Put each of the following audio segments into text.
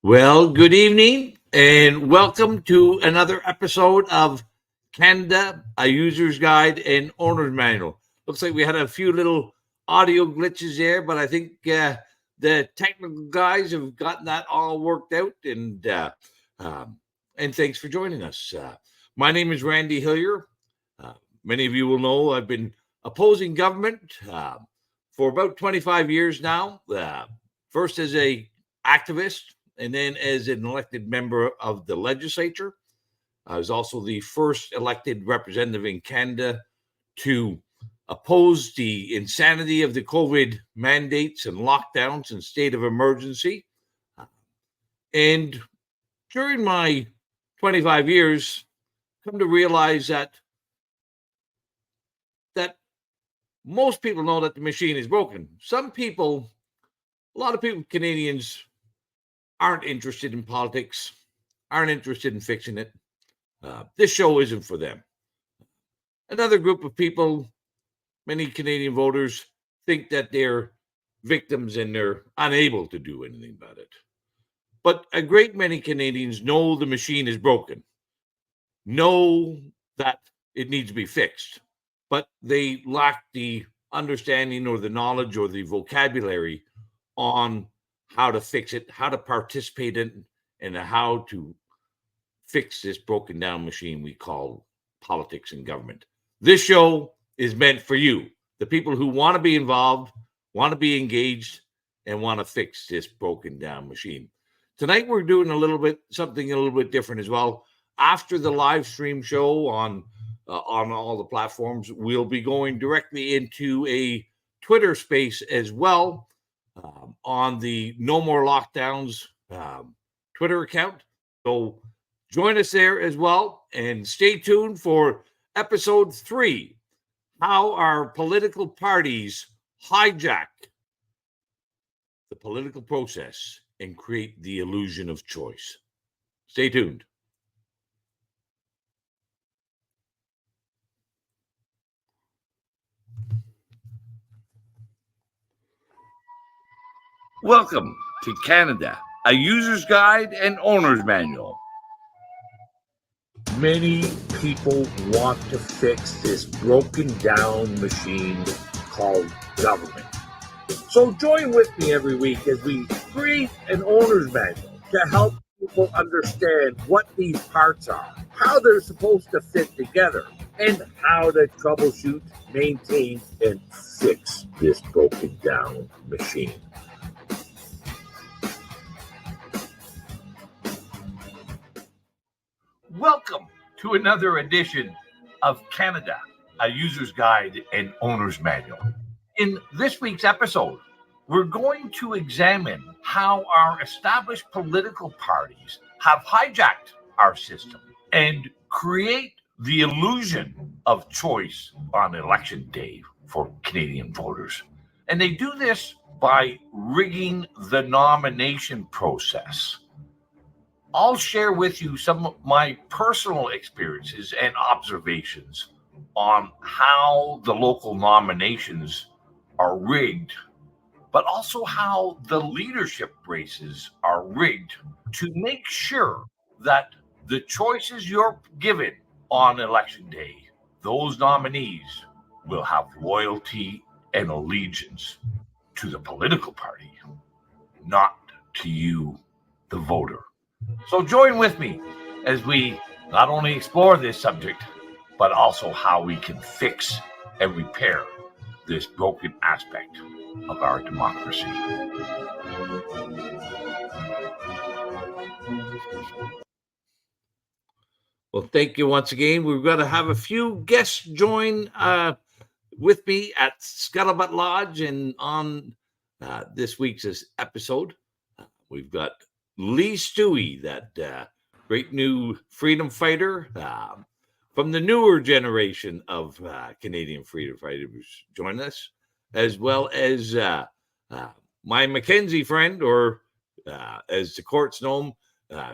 Well, good evening and welcome to another episode of Canada, a user's guide and owner's manual. Looks like we had a few little audio glitches there, but I think the technical guys have gotten that all worked out. And thanks for joining us. My name is Randy Hillier. Many of you will know I've been opposing government for about 25 years now. First as a activist, and then as an elected member of the legislature. I was also the first elected representative in Canada to oppose the insanity of the COVID mandates and lockdowns and state of emergency. And during my 25 years, come to realize that most people know that the machine is broken. A lot of people, Canadians, aren't interested in politics, aren't interested in fixing it. This show isn't for them. Another group of people, many Canadian voters, think that they're victims and they're unable to do anything about it. But a great many Canadians know the machine is broken, know that it needs to be fixed, but they lack the understanding or the knowledge or the vocabulary on how to fix it, how to participate in it, and how to fix this broken down machine we call politics and government. This show is meant for you, the people who want to be involved, want to be engaged, and want to fix this broken down machine. Tonight we're doing something a little bit different as well. After the live stream show on all the platforms, we'll be going directly into a Twitter space as well on the No More Lockdowns Twitter account. So join us there as well, and stay tuned for episode 3, how our political parties hijack the political process and create the illusion of choice. Stay tuned. Welcome to Canada, a user's guide and owner's manual. Many people want to fix this broken down machine called government. So join with me every week as we create an owner's manual to help people understand what these parts are, how they're supposed to fit together, and how to troubleshoot, maintain, and fix this broken down machine. Welcome to another edition of Canada, a user's guide and owner's manual. In this week's episode, we're going to examine how our established political parties have hijacked our system and create the illusion of choice on election day for Canadian voters. And they do this by rigging the nomination process. I'll share with you some of my personal experiences and observations on how the local nominations are rigged, but also how the leadership races are rigged to make sure that the choices you're given on election day, those nominees will have loyalty and allegiance to the political party, not to you, the voter. So join with me as we not only explore this subject, but also how we can fix and repair this broken aspect of our democracy. Well, thank you once again. We're going to have a few guests join with me at Scuttlebutt Lodge and on this week's episode. We've got Lee Stewie, that great new freedom fighter from the newer generation of Canadian freedom fighters, join us, as well as my Mackenzie friend, or as the courts know him,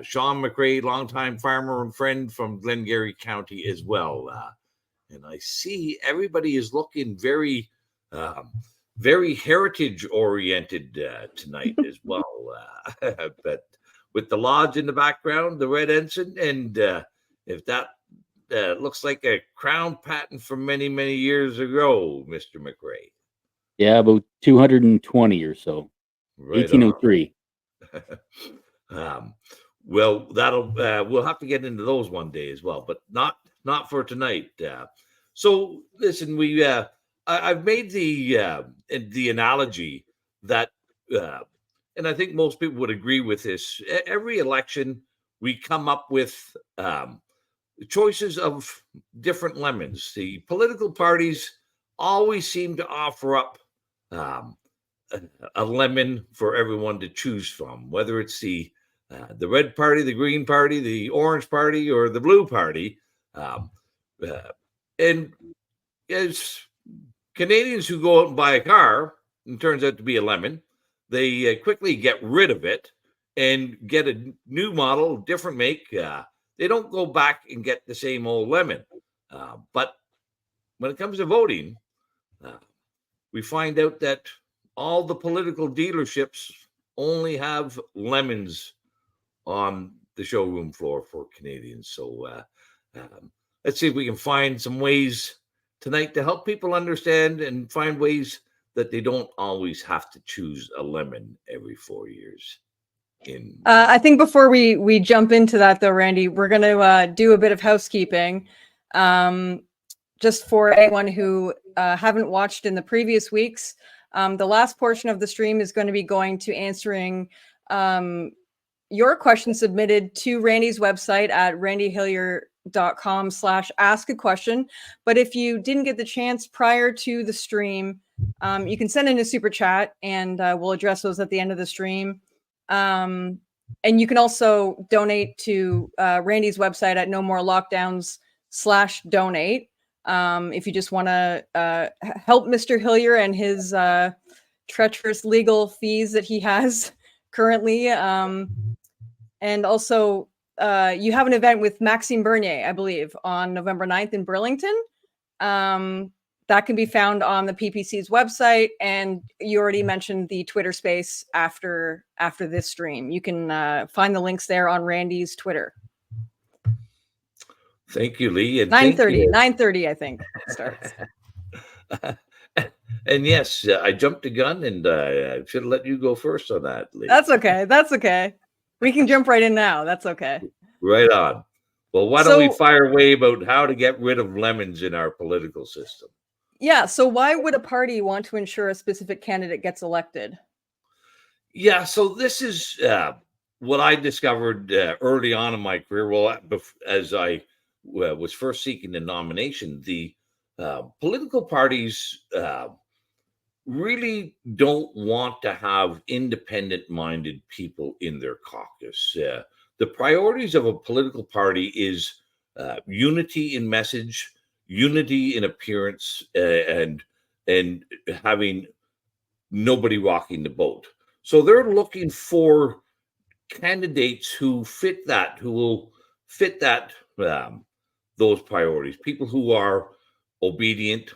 Sean McRae, longtime farmer and friend from Glengarry County as well. And I see everybody is looking very heritage oriented tonight as well. But with the lodge in the background, the red ensign, and if that looks like a crown patent from many, many years ago, Mr. McRae. Yeah, about 220 or so. Right 1803. Well, that'll we'll have to get into those one day as well, but not for tonight. So listen, I've made the analogy that, and I think most people would agree with this. Every election, we come up with choices of different lemons. The political parties always seem to offer up um, a lemon for everyone to choose from, whether it's the red party, the green party, the orange party, or the blue party. Um, uh, and as Canadians who go out and buy a car, and turns out to be a lemon, they quickly get rid of it and get a new model, different make. They don't go back and get the same old lemon. But when it comes to voting, uh, we find out that all the political dealerships only have lemons on the showroom floor for Canadians. So let's see if we can find some ways tonight to help people understand and find ways that they don't always have to choose a lemon every 4 years. I think before we jump into that, though, Randy, we're going to do a bit of housekeeping. Just for anyone who haven't watched in the previous weeks, the last portion of the stream is going to be going to answering your questions submitted to Randy's website at randyhillier.com/ask-a-question. But if you didn't get the chance prior to the stream, you can send in a super chat and we'll address those at the end of the stream. And you can also donate to Randy's website at nomorelockedowns/donate. If you just want to help Mr. Hillier and his treacherous legal fees that he has currently. And also, you have an event with Maxime Bernier, I believe, on November 9th in Burlington. That can be found on the PPC's website. And you already mentioned the Twitter space after this stream. You can find the links there on Randy's Twitter. Thank you, Lee. And 9:30, I think it starts. And yes, I jumped the gun, and I should have let you go first on that, Lee. That's okay. We can jump right in now. That's okay. Right on. Well, why don't we fire away about how to get rid of lemons in our political system? Yeah. So why would a party want to ensure a specific candidate gets elected? Yeah. So this is what I discovered early on in my career. Well, as I was first seeking the nomination, the political parties really don't want to have independent-minded people in their caucus. The priorities of a political party is unity in message, unity in appearance, and having nobody rocking the boat. So they're looking for candidates who fit that, who will fit that those priorities. People who are obedient,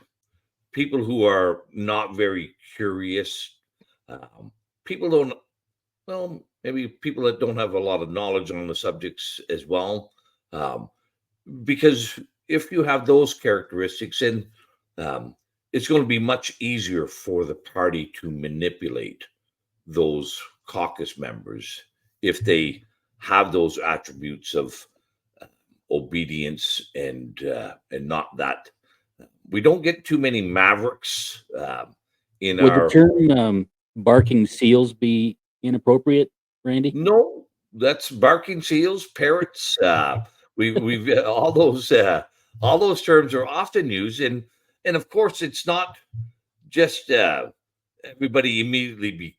people who are not very curious, people maybe people that don't have a lot of knowledge on the subjects as well. Because if you have those characteristics, then it's going to be much easier for the party to manipulate those caucus members if they have those attributes of obedience and not that. We don't get too many mavericks in Would our. the term barking seals be inappropriate, Randy? No, that's barking seals, parrots. We've all those terms are often used, and of course it's not just everybody immediately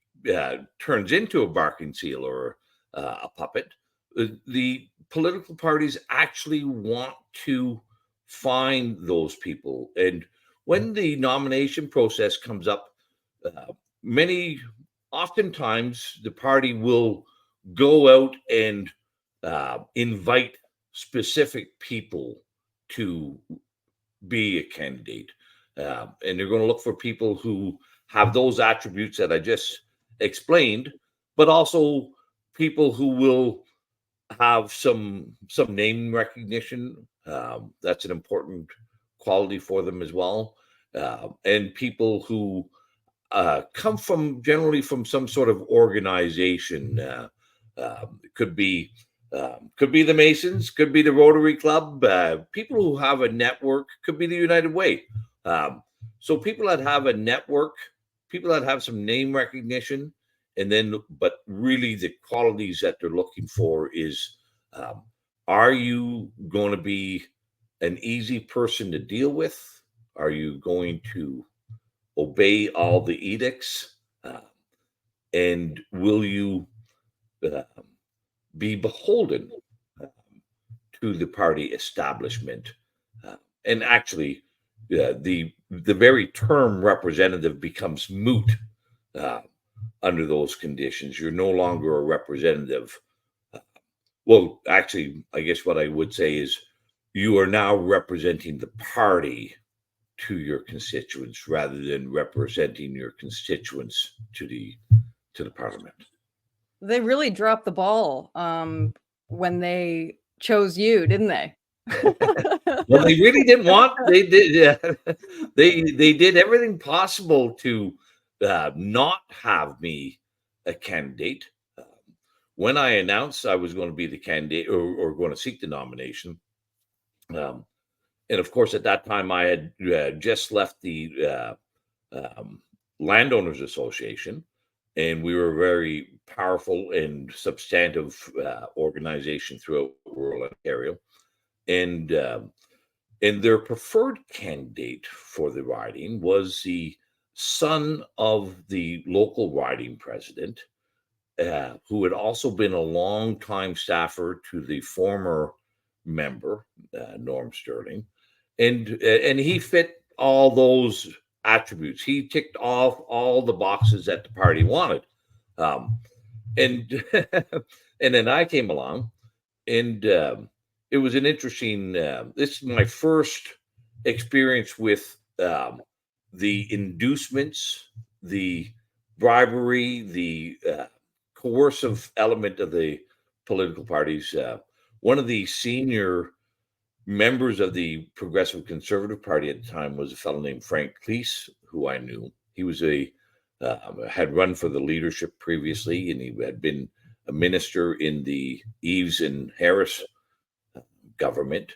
turns into a barking seal or a puppet. The political parties actually want to find those people, and when the nomination process comes up, oftentimes the party will go out and invite specific people to be a candidate, and they're going to look for people who have those attributes that I just explained, but also people who will have some name recognition. That's an important quality for them as well. And people who come from generally from some sort of organization. It could be the Masons, could be the Rotary Club. People who have a network, could be the United Way. So people that have a network, people that have some name recognition, and then, but really the qualities that they're looking for is, are you going to be an easy person to deal with? Are you going to obey all the edicts? And will you uh, be beholden to the party establishment? And actually, the very term representative becomes moot under those conditions. You're no longer a representative. Well, actually, I guess what I would say is you are now representing the party to your constituents rather than representing your constituents to the parliament. They really dropped the ball when they chose you, didn't they? Well, they really didn't want. They did. Yeah, they did everything possible to not have me a candidate. When I announced I was going to be the candidate or going to seek the nomination, and of course at that time I had just left the Landowners Association, and we were a very powerful and substantive organization throughout rural Ontario, and their preferred candidate for the riding was the son of the local riding president, who had also been a long-time staffer to the former member, Norm Sterling, and he fit all those attributes. He ticked off all the boxes that the party wanted, and and then I came along, and it was an interesting. This is my first experience with the inducements, the bribery, the coercive element of the political parties. One of the senior members of the Progressive Conservative Party at the time was a fellow named Frank Cleese, who I knew. He was had run for the leadership previously, and he had been a minister in the Eves and Harris government.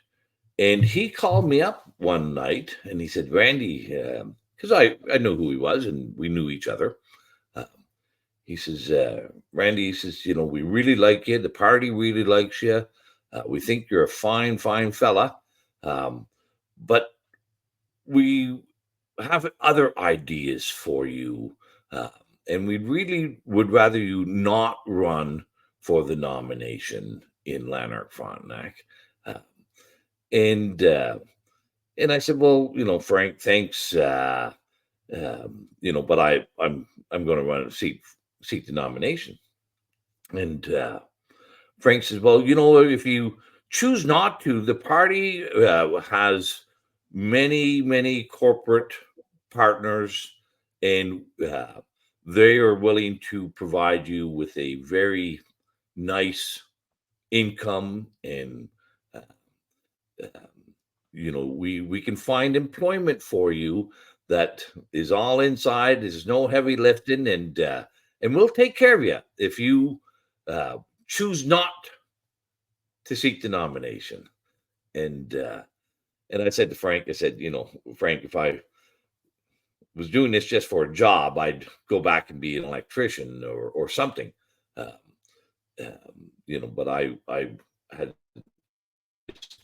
And he called me up one night and he said, Randy, because I knew who he was and we knew each other. He says, Randy, he says, we really like you. The party really likes you. We think you're a fine, fine fella. But we have other ideas for you. And we really would rather you not run for the nomination in Lanark-Frontenac. And I said, well, Frank, thanks. But I'm going to run and seek the nomination. And Frank says, well, if you choose not to, the party has many, many corporate partners, and they are willing to provide you with a very nice income, and we can find employment for you that is all inside. There's no heavy lifting, and we'll take care of you if you choose not to seek the nomination. And I said to Frank, I said, Frank, if I was doing this just for a job, I'd go back and be an electrician or something. But I had,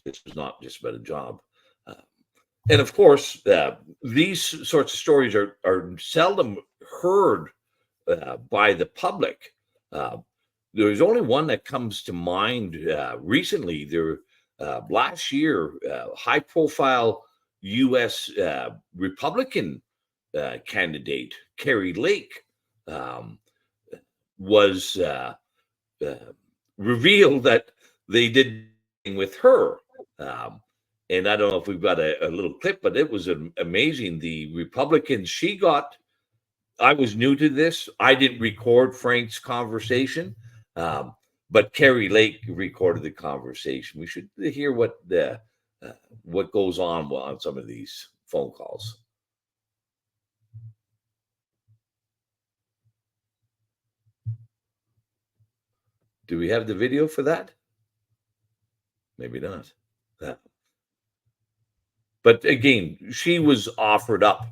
this was not just about a job. And of course, these sorts of stories are seldom heard by the public. There's only one that comes to mind recently. Last year, high-profile U.S. Republican candidate Carrie Lake was revealed that they did with her. And I don't know if we've got a little clip, but it was amazing. The Republicans I was new to this. I didn't record Frank's conversation, But Kerry Lake recorded the conversation. We should hear what goes on some of these phone calls. Do we have the video for that? Maybe not. But again, she was offered up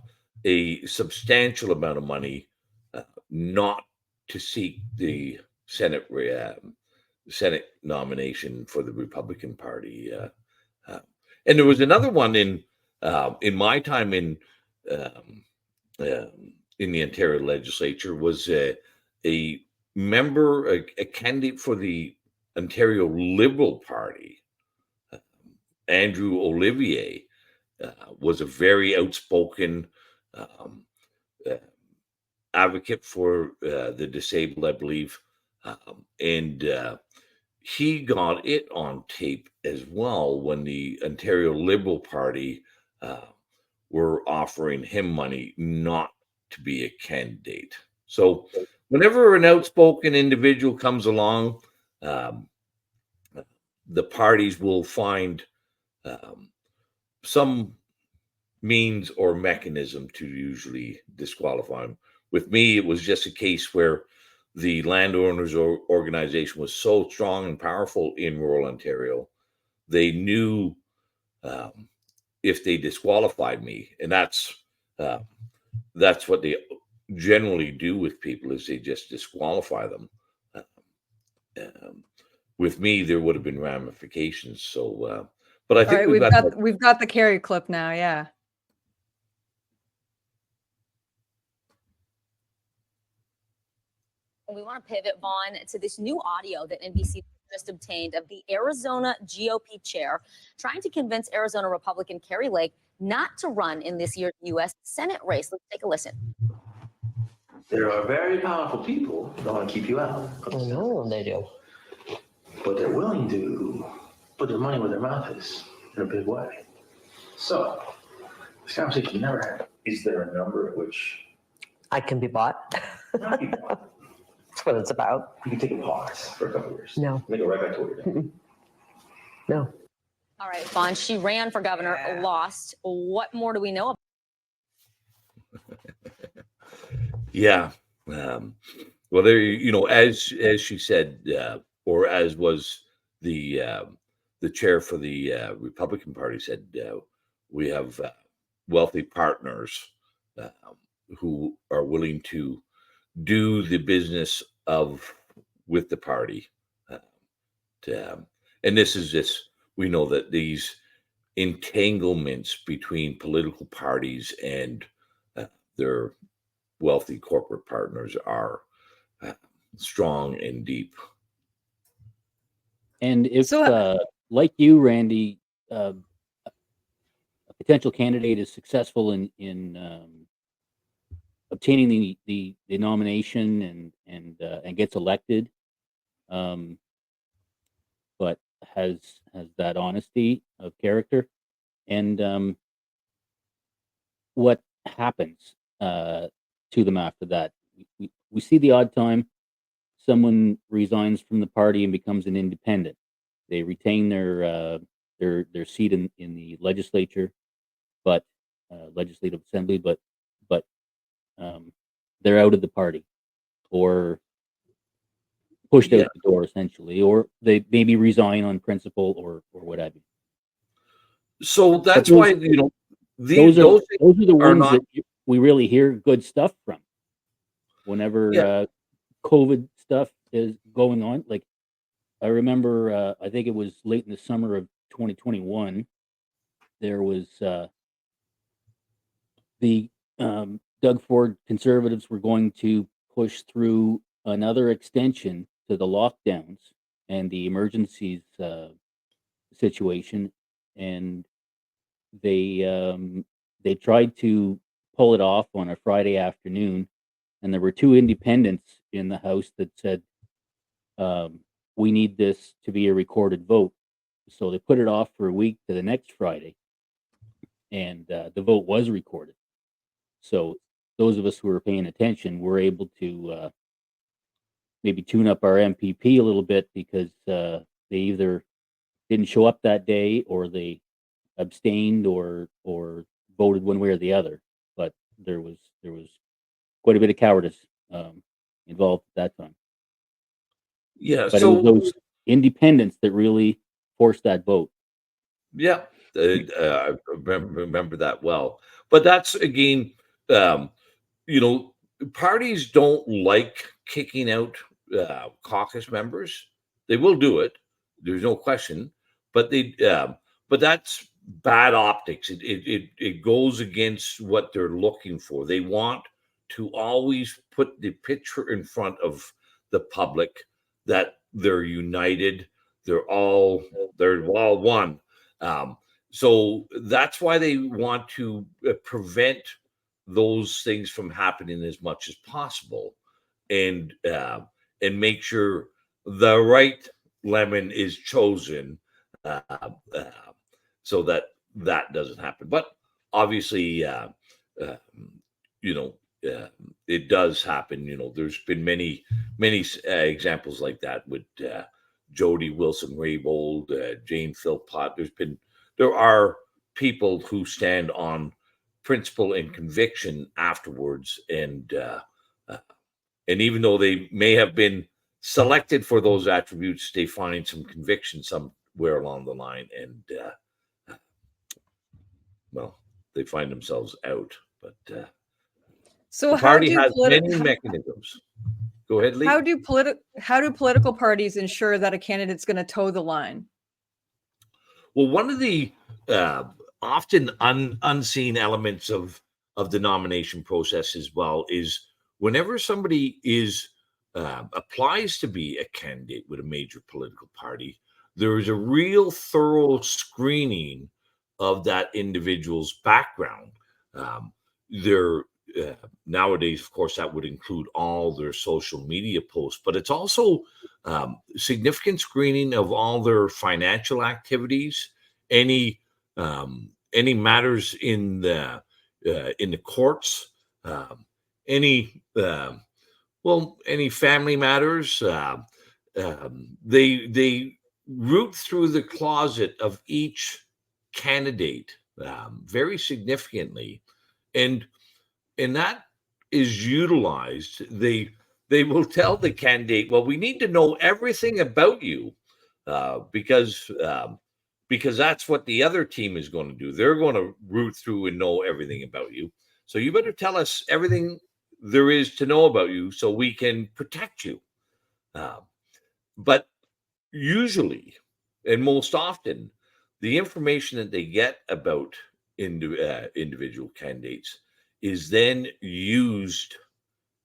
a substantial amount of money, not to seek the Senate nomination for the Republican Party. And there was another one in my time um, in the Ontario legislature was a member, a candidate for the Ontario Liberal Party, Andrew Olivier, was a very outspoken uh, advocate for the disabled, I believe. And he got it on tape as well when the Ontario Liberal Party were offering him money not to be a candidate. So whenever an outspoken individual comes along, the parties will find some means or mechanism to usually disqualify him. With me, it was just a case where the landowners organization was so strong and powerful in rural Ontario, they knew if they disqualified me, and that's what they generally do with people, is they just disqualify them. With me, there would have been ramifications. So, but I think we've got the Kerry clip now. Yeah. We want to pivot, Vaughn, to this new audio that NBC just obtained of the Arizona GOP chair trying to convince Arizona Republican Kerry Lake not to run in this year's U.S. Senate race. Let's take a listen. There are very powerful people that want to keep you out. I know they do. But they're willing to put their money where their mouth is in a big way. So, this conversation we never had. Is there a number at which I can be bought? not be bought? That's what it's about. You can take a pause for a couple of years. No. Then go right back to what you're doing. No. All right, Vaughn, she ran for governor, lost. What more do we know about? Yeah. Well, there, as she said, or as was the chair for the Republican Party said, we have wealthy partners who are willing to do the business with the party. And this is just, we know that these entanglements between political parties and their wealthy corporate partners are strong and deep. And if, like you, Randy, a potential candidate is successful in obtaining the nomination and gets elected, but has that honesty of character, and what happens to them after that? We see the odd time someone resigns from the party and becomes an independent. They retain their seat in the legislature, but legislative assembly, but they're out of the party or pushed out the door essentially, or they maybe resign on principle or what have you. So that's why those are the ones that we really hear good stuff from. Whenever COVID stuff is going on, like I remember, I think it was late in the summer of 2021, there was the Doug Ford Conservatives were going to push through another extension to the lockdowns and the emergencies situation, and they tried to pull it off on a Friday afternoon, and there were two independents in the House that said, we need this to be a recorded vote. So they put it off for a week to the next Friday, and the vote was recorded. So those of us who were paying attention were able to maybe tune up our MPP a little bit because they either didn't show up that day or they abstained or voted one way or the other. But there was quite a bit of cowardice involved at that time. Yeah. But it was those independents that really forced that vote. Yeah, I remember that well. But that's again, um, parties don't like kicking out caucus members. They will do it. There's no question. But but that's bad optics. It goes against what they're looking for. They want to always put the picture in front of the public that they're united. They're all one. So that's why they want to prevent those things from happening as much as possible, and make sure the right lemon is chosen, uh, uh, so that doesn't happen. But obviously, uh, you know, it does happen. There's been many examples like that with Jody Wilson-Raybould, Jane Philpott. There are people who stand on principle and conviction afterwards, and even though they may have been selected for those attributes, they find some conviction somewhere along the line, and well, they find themselves out. But So the how party do has many mechanisms. Go ahead, Lee. how do political parties ensure that a candidate's going to toe the line? Well, one of the often unseen elements of the nomination process as well is whenever somebody applies to be a candidate with a major political party, there is a real thorough screening of that individual's background. Their Nowadays, of course, that would include all their social media posts, but it's also significant screening of all their financial activities, any matters in the courts, any any family matters. They root through the closet of each candidate very significantly, and that is utilized. They will tell the candidate, well, we need to know everything about you, because that's what the other team is going to do. They're going to root through and know everything about you. So you better tell us everything there is to know about you so we can protect you. But usually, and most often, the information that they get about individual candidates is then used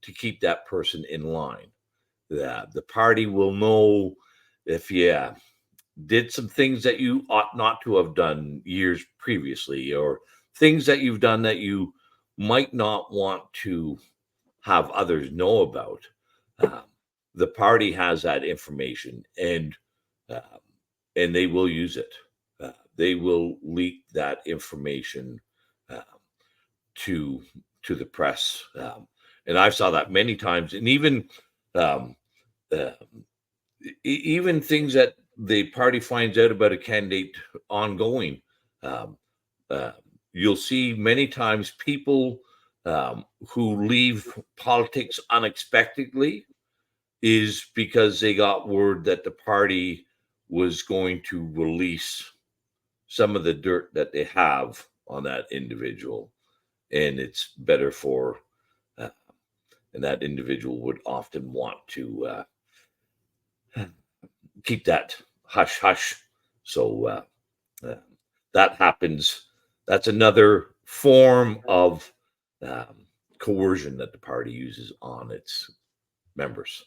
to keep that person in line. The party will know if you did some things that you ought not to have done years previously, or things that you've done that you might not want to have others know about. The party has that information, and they will use it. They will leak that information to the press, and I saw that many times. And even um, even things that the party finds out about a candidate ongoing, um, uh, you'll see many times people who leave politics unexpectedly is because they got word that the party was going to release some of the dirt that they have on that individual, and it's better for and that individual would often want to keep that hush hush. So that happens. That's another form of coercion that the party uses on its members.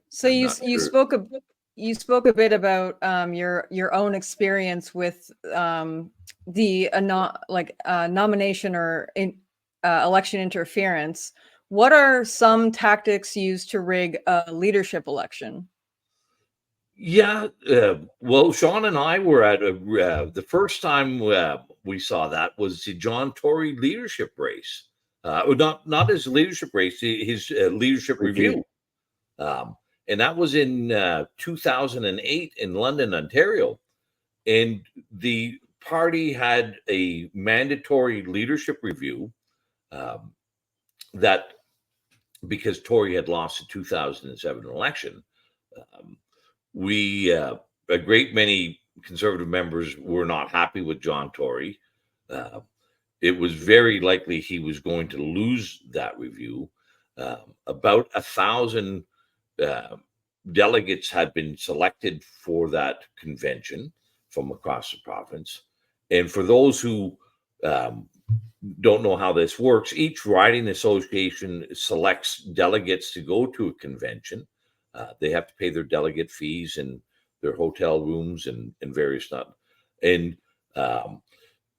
So you spoke a bit about your own experience with the nomination or election interference. What are some tactics used to rig a leadership election? Yeah, well, Sean and I were at the first time we saw that was the John Tory leadership race. Not his leadership race, his leadership review. And that was in 2008 in London, Ontario. And the party had a mandatory leadership review that, because Tory had lost the 2007 election, a great many Conservative members were not happy with John Tory. It was very likely he was going to lose that review. About 1,000 delegates had been selected for that convention from across the province. And for those who don't know how this works, each riding association selects delegates to go to a convention. They have to pay their delegate fees and their hotel rooms and various stuff. And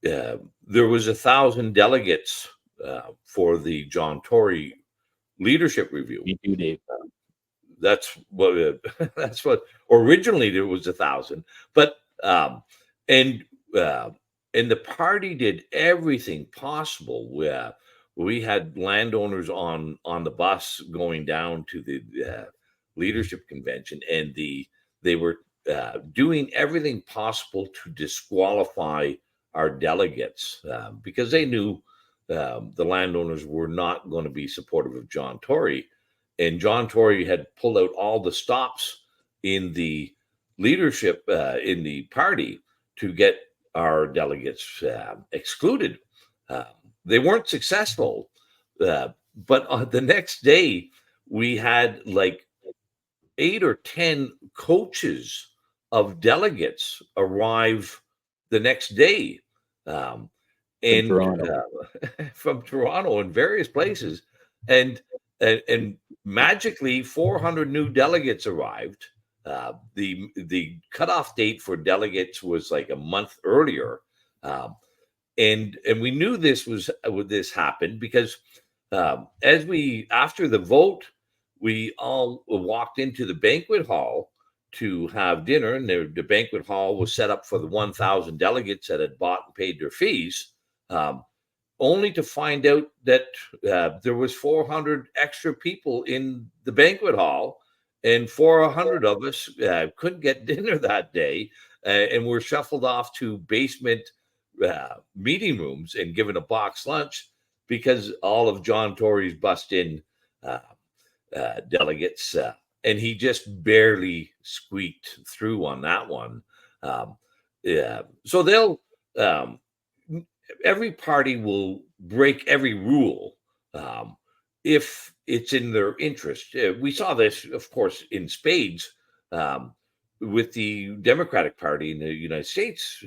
there was 1,000 delegates for the John Tory leadership review. Me too, Dave. That's what originally there was 1,000, but and the party did everything possible. We had landowners on the bus going down to the leadership convention, and they were doing everything possible to disqualify our delegates because they knew the landowners were not going to be supportive of John Tory. And John Tory had pulled out all the stops in the leadership in the party to get our delegates excluded. They weren't successful, but on the next day we had like 8 or 10 coaches of delegates arrive the next day, and Toronto. From Toronto and various places, and magically 400 new delegates arrived. The cutoff date for delegates was like a month earlier, and we knew this happened because after the vote, we all walked into the banquet hall to have dinner, and the banquet hall was set up for the 1,000 delegates that had bought and paid their fees. Only to find out that there was 400 extra people in the banquet hall, and 400 of us couldn't get dinner that day, and were shuffled off to basement meeting rooms and given a box lunch because all of John Tory's bussed-in delegates, and he just barely squeaked through on that one. So they'll every party will break every rule if it's in their interest. We saw this, of course, in spades with the Democratic Party in the United States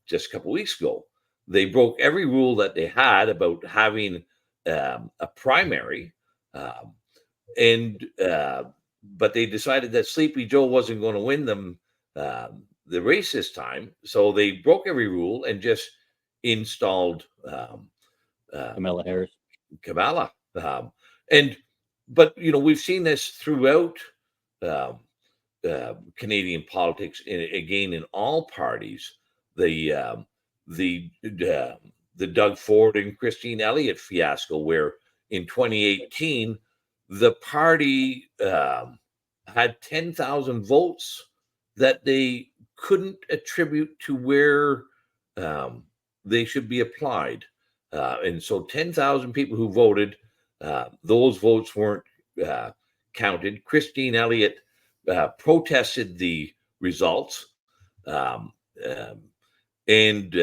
just a couple weeks ago. They broke every rule that they had about having a primary, but they decided that Sleepy Joe wasn't going to win them the race this time, so they broke every rule and just installed Kamala Harris. Kamala. But we've seen this throughout Canadian politics, again in all parties. The Doug Ford and Christine Elliott fiasco, where in 2018 the party had 10,000 votes that they couldn't attribute to where they should be applied. And so 10,000 people who voted, those votes weren't counted. Christine Elliott protested the results. And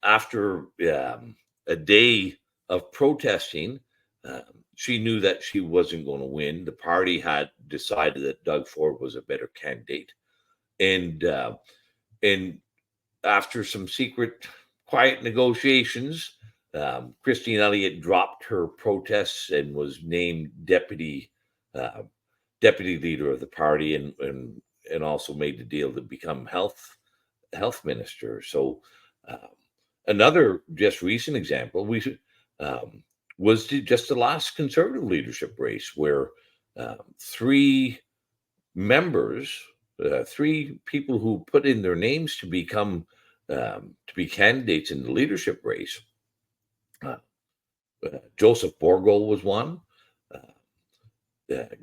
after a day of protesting, she knew that she wasn't going to win. The party had decided that Doug Ford was a better candidate. And after some secret, quiet negotiations, Christine Elliott dropped her protests and was named deputy leader of the party, and also made the deal to become health minister. So another just recent example was just the last Conservative leadership race, where three people who put in their names to become to be candidates in the leadership race Joseph Borgo was one.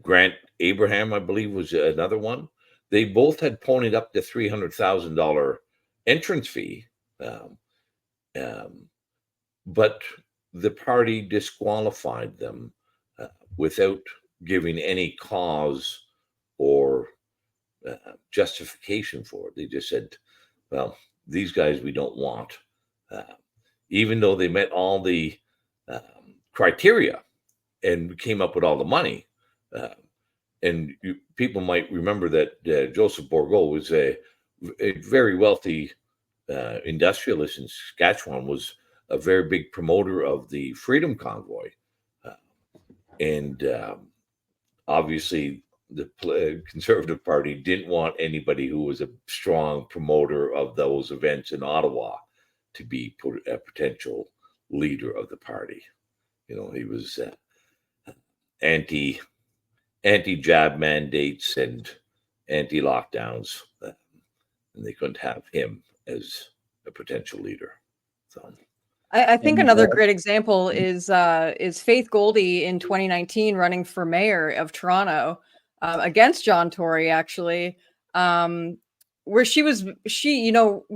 Grant Abraham, I believe, was another one. They both had ponied up the $300,000 entrance fee, but the party disqualified them without giving any cause or justification for it. They just said, well, these guys we don't want. Even though they met all the criteria and came up with all the money. And people might remember that Joseph Borgo was a very wealthy industrialist in Saskatchewan, was a very big promoter of the Freedom Convoy. And obviously, the Conservative Party didn't want anybody who was a strong promoter of those events in Ottawa to be a potential leader of the party. You know, he was anti-jab mandates and anti-lockdowns, and they couldn't have him as a potential leader. So, I think another great example is Faith Goldie in 2019 running for mayor of Toronto against John Tory, actually, where she was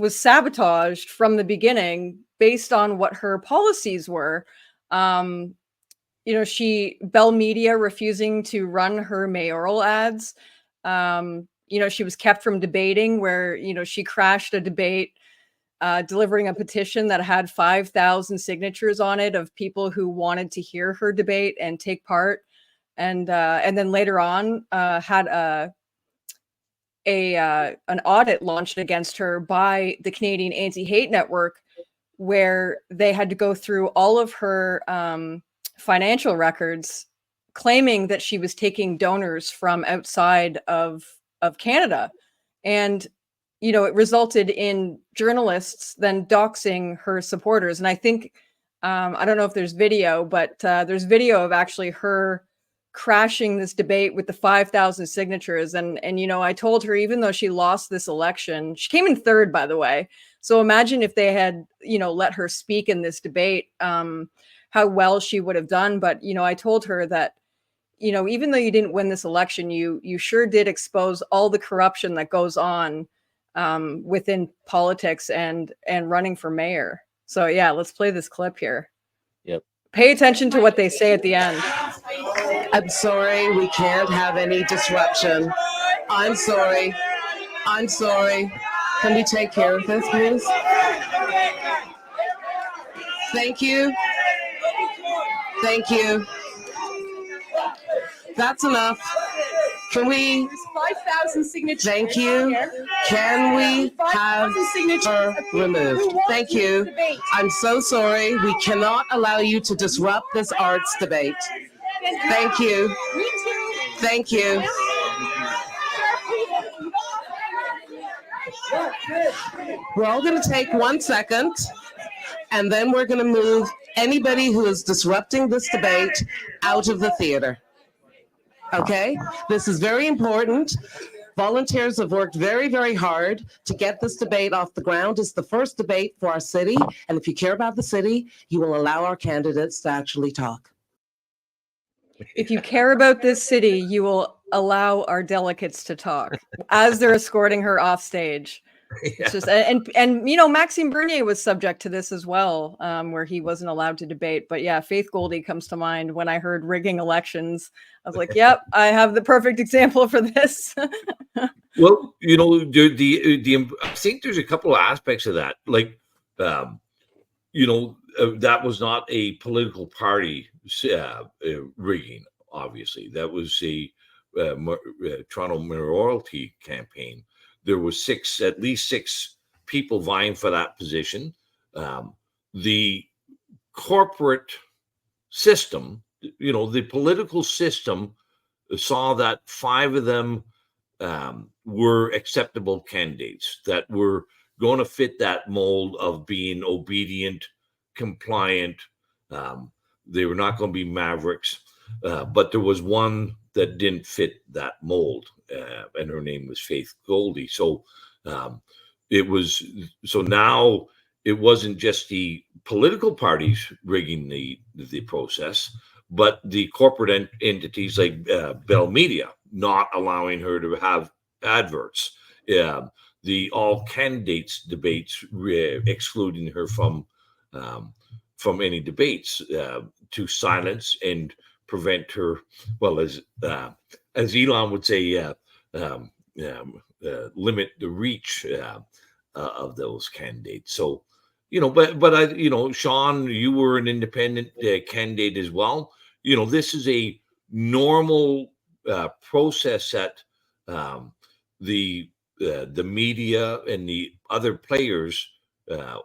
sabotaged from the beginning based on what her policies were. Bell Media refusing to run her mayoral ads. She was kept from debating, where she crashed a debate. Delivering a petition that had 5,000 signatures on it of people who wanted to hear her debate and take part, and then later on had an audit launched against her by the Canadian Anti-Hate Network, where they had to go through all of her financial records, claiming that she was taking donors from outside of Canada, and it resulted in journalists then doxing her supporters. And I think, I don't know if there's video, but there's video of actually her crashing this debate with the 5,000 signatures. And I told her, even though she lost this election, she came in third, by the way. So imagine if they had, let her speak in this debate, how well she would have done. But, I told her that, even though you didn't win this election, you sure did expose all the corruption that goes on within politics and running for mayor. So yeah, let's play this clip here. Yep. Pay attention to what they say at the end. I'm sorry, we can't have any disruption. I'm sorry. Can we take care of this, please? Thank you. That's enough. Can we? 5,000 signatures. Thank you. Can we have her removed? Thank you. I'm so sorry. We cannot allow you to disrupt this arts debate. Thank you. Thank you. We're all going to take 1 second, and then we're going to move anybody who is disrupting this debate out of the theater. Okay, this is very important. Volunteers have worked very, very hard to get this debate off the ground. It's the first debate for our city. And if you care about the city, you will allow our candidates to actually talk. If you care about this city, you will allow our delegates to talk as they're escorting her off stage. It's just, and Maxime Bernier was subject to this as well, where he wasn't allowed to debate. But yeah, Faith Goldie comes to mind when I heard rigging elections. I was like, yep, I have the perfect example for this. Well, I think there's a couple of aspects of that. Like, that was not a political party rigging. Obviously, that was a Toronto mayoralty campaign. There was at least six people vying for that position. The corporate system, the political system saw that 5 of them were acceptable candidates that were going to fit that mold of being obedient, compliant. They were not going to be mavericks, but there was one that didn't fit that mold, and her name was Faith Goldie. So now it wasn't just the political parties rigging the process, but the corporate entities like Bell Media not allowing her to have adverts. The all candidates debates excluding her from any debates to silence and prevent her. Well, as Elon would say, limit the reach of those candidates. So, but I, Sean, you were an independent candidate as well. This is a normal process that the media and the other players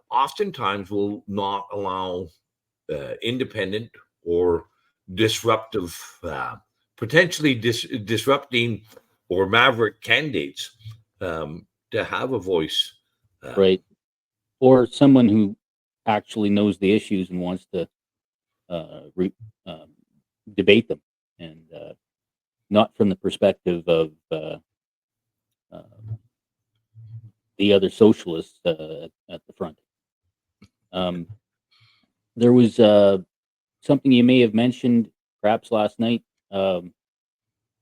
oftentimes will not allow independent or disruptive, potentially disrupting or maverick candidates to have a voice. Right. Or someone who actually knows the issues and wants to debate them, and not from the perspective of the other socialists at the front. There was something you may have mentioned perhaps last night.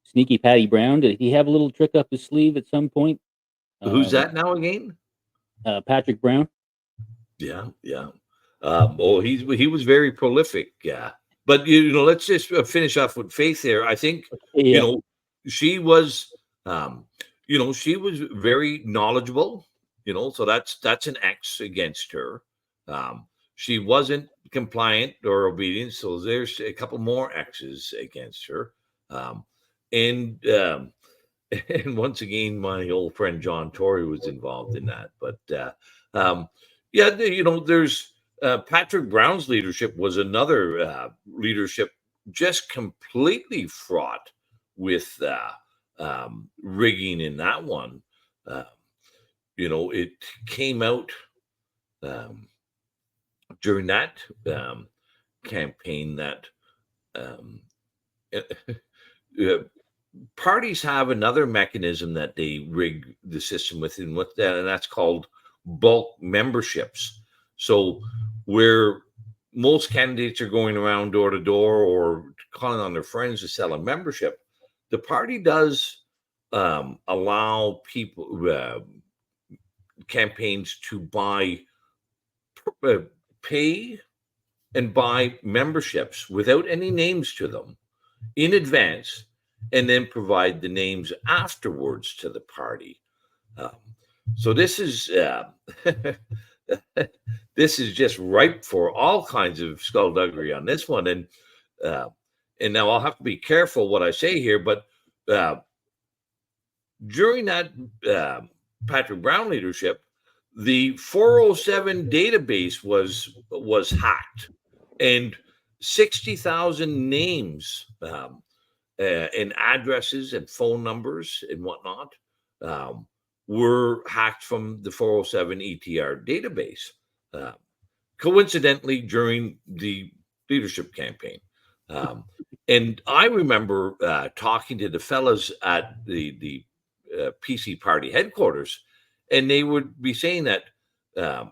Sneaky Patty Brown, did he have a little trick up his sleeve at some point? Who's that now again? Patrick Brown. Yeah. He was very prolific. Yeah. But let's just finish off with Faith there. I think she was she was very knowledgeable. So that's an X against her. She wasn't compliant or obedient, so there's a couple more X's against her. And once again, my old friend John Tory was involved in that. But there's Patrick Brown's leadership was another leadership just completely fraught with rigging in that one. It came out during that campaign that parties have another mechanism that they rig the system with, and that's called bulk memberships. So where most candidates are going around door to door or calling on their friends to sell a membership, the party does allow people campaigns to pay and buy memberships without any names to them in advance, and then provide the names afterwards to the party. So this is this is just ripe for all kinds of skullduggery on this one. And now I'll have to be careful what I say here, but during that Patrick Brown leadership, the 407 database was hacked, and 60,000 names and addresses and phone numbers and whatnot were hacked from the 407 ETR database, coincidentally during the leadership campaign. And I remember talking to the fellas at the PC party headquarters, and they would be saying that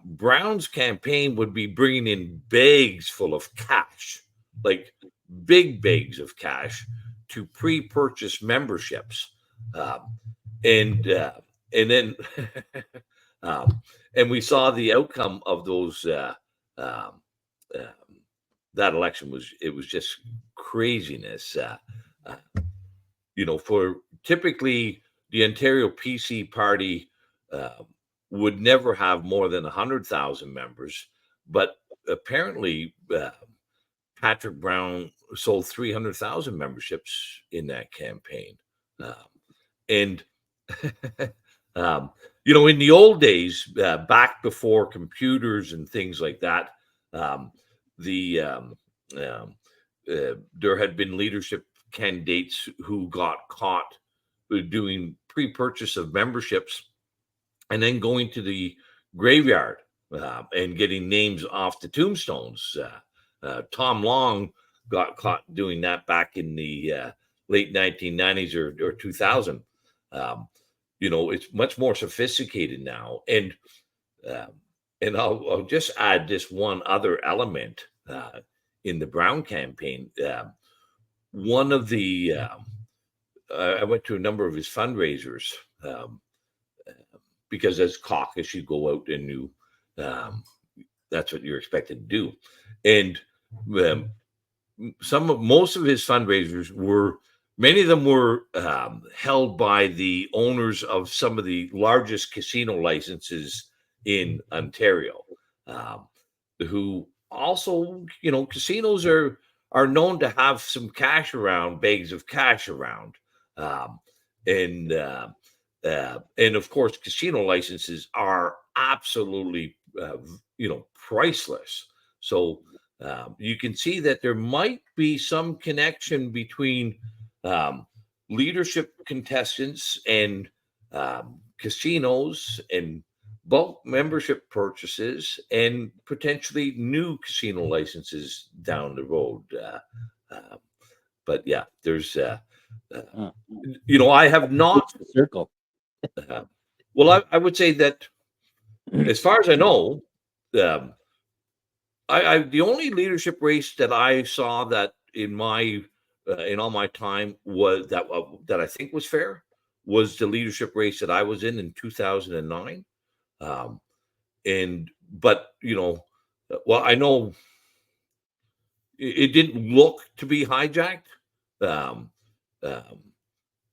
Brown's campaign would be bringing in bags full of cash, like big bags of cash, to pre-purchase memberships, and then and we saw the outcome of those. That election was just craziness. For typically the Ontario PC party would never have more than 100,000 members, but apparently Patrick Brown sold 300,000 memberships in that campaign. And in the old days, back before computers and things like that, there had been leadership candidates who got caught doing pre-purchase of memberships and then going to the graveyard and getting names off the tombstones. Tom Long got caught doing that back in the late 1990s or 2000. It's much more sophisticated now. And And I'll just add this one other element in the Brown campaign. One of the I went to a number of his fundraisers because as caucus, you go out and you that's what you're expected to do. And most of his fundraisers many of them were held by the owners of some of the largest casino licenses in Ontario, who also, casinos are known to have some cash around, bags of cash around, um, and and of course, casino licenses are absolutely, priceless. So you can see that there might be some connection between leadership contestants and casinos and bulk membership purchases and potentially new casino licenses down the road. But yeah, there's, I have not. The circle. Well, I would say that as far as I know, the only leadership race that I saw that in all my time was that I think was fair was the leadership race that I was in 2009. But well, I know it didn't look to be hijacked, um,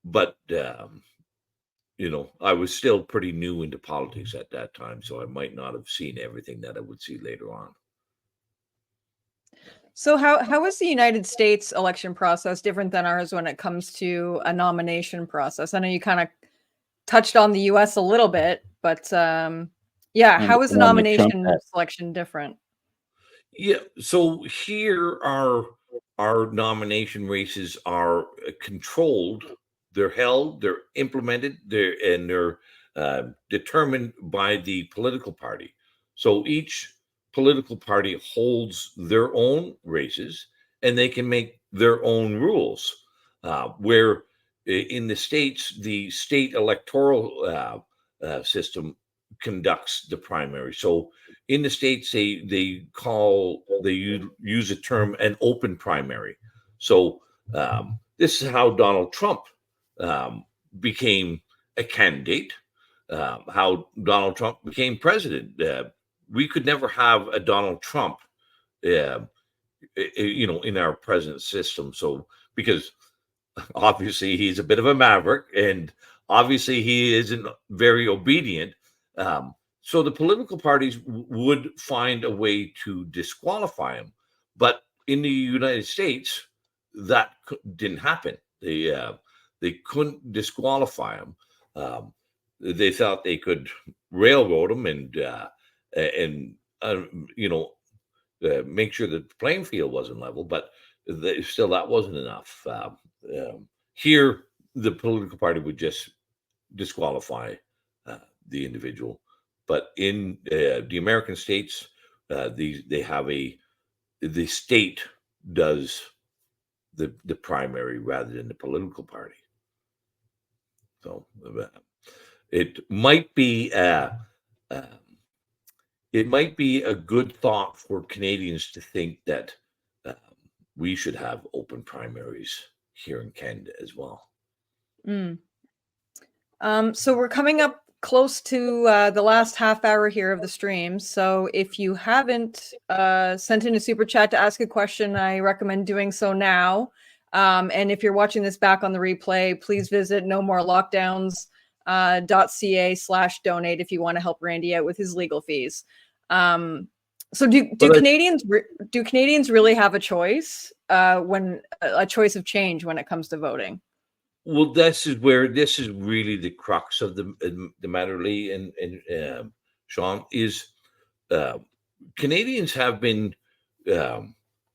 but I was still pretty new into politics at that time, so I might not have seen everything that I would see later on. So how is the United States election process different than ours when it comes to a nomination process? I know you kind of touched on the US a little bit, but yeah, how is the On the Trump nomination act. selection different? Yeah, so here our nomination races are controlled. They're held, they're implemented, they're determined by the political party. So each political party holds their own races, and they can make their own rules. Where in the states, the state electoral system conducts the primary. So in the states, they use a term an open primary. So this is how Donald Trump became a candidate, how Donald Trump became president. We could never have a Donald Trump, in our present system. So because obviously he's a bit of a maverick, and obviously he isn't very obedient. So the political parties would find a way to disqualify him. But in the United States, that didn't happen. They couldn't disqualify him. They thought they could railroad him and make sure that the playing field wasn't level, but still that wasn't enough. Here, the political party would just disqualify the individual, but in the American states, the state does the primary rather than the political party. So it might be a good thought for Canadians to think that we should have open primaries here in Canada as well. Mm. So we're coming up close to the last half hour here of the stream. So if you haven't sent in a super chat to ask a question, I recommend doing so now. And if you're watching this back on the replay, please visit nomorelelockdowns.ca/donate if you want to help Randy out with his legal fees. So do Canadians really have a choice when a choice of change when it comes to voting? Well, this is really the crux of the matter, Lee and Sean, is Canadians have been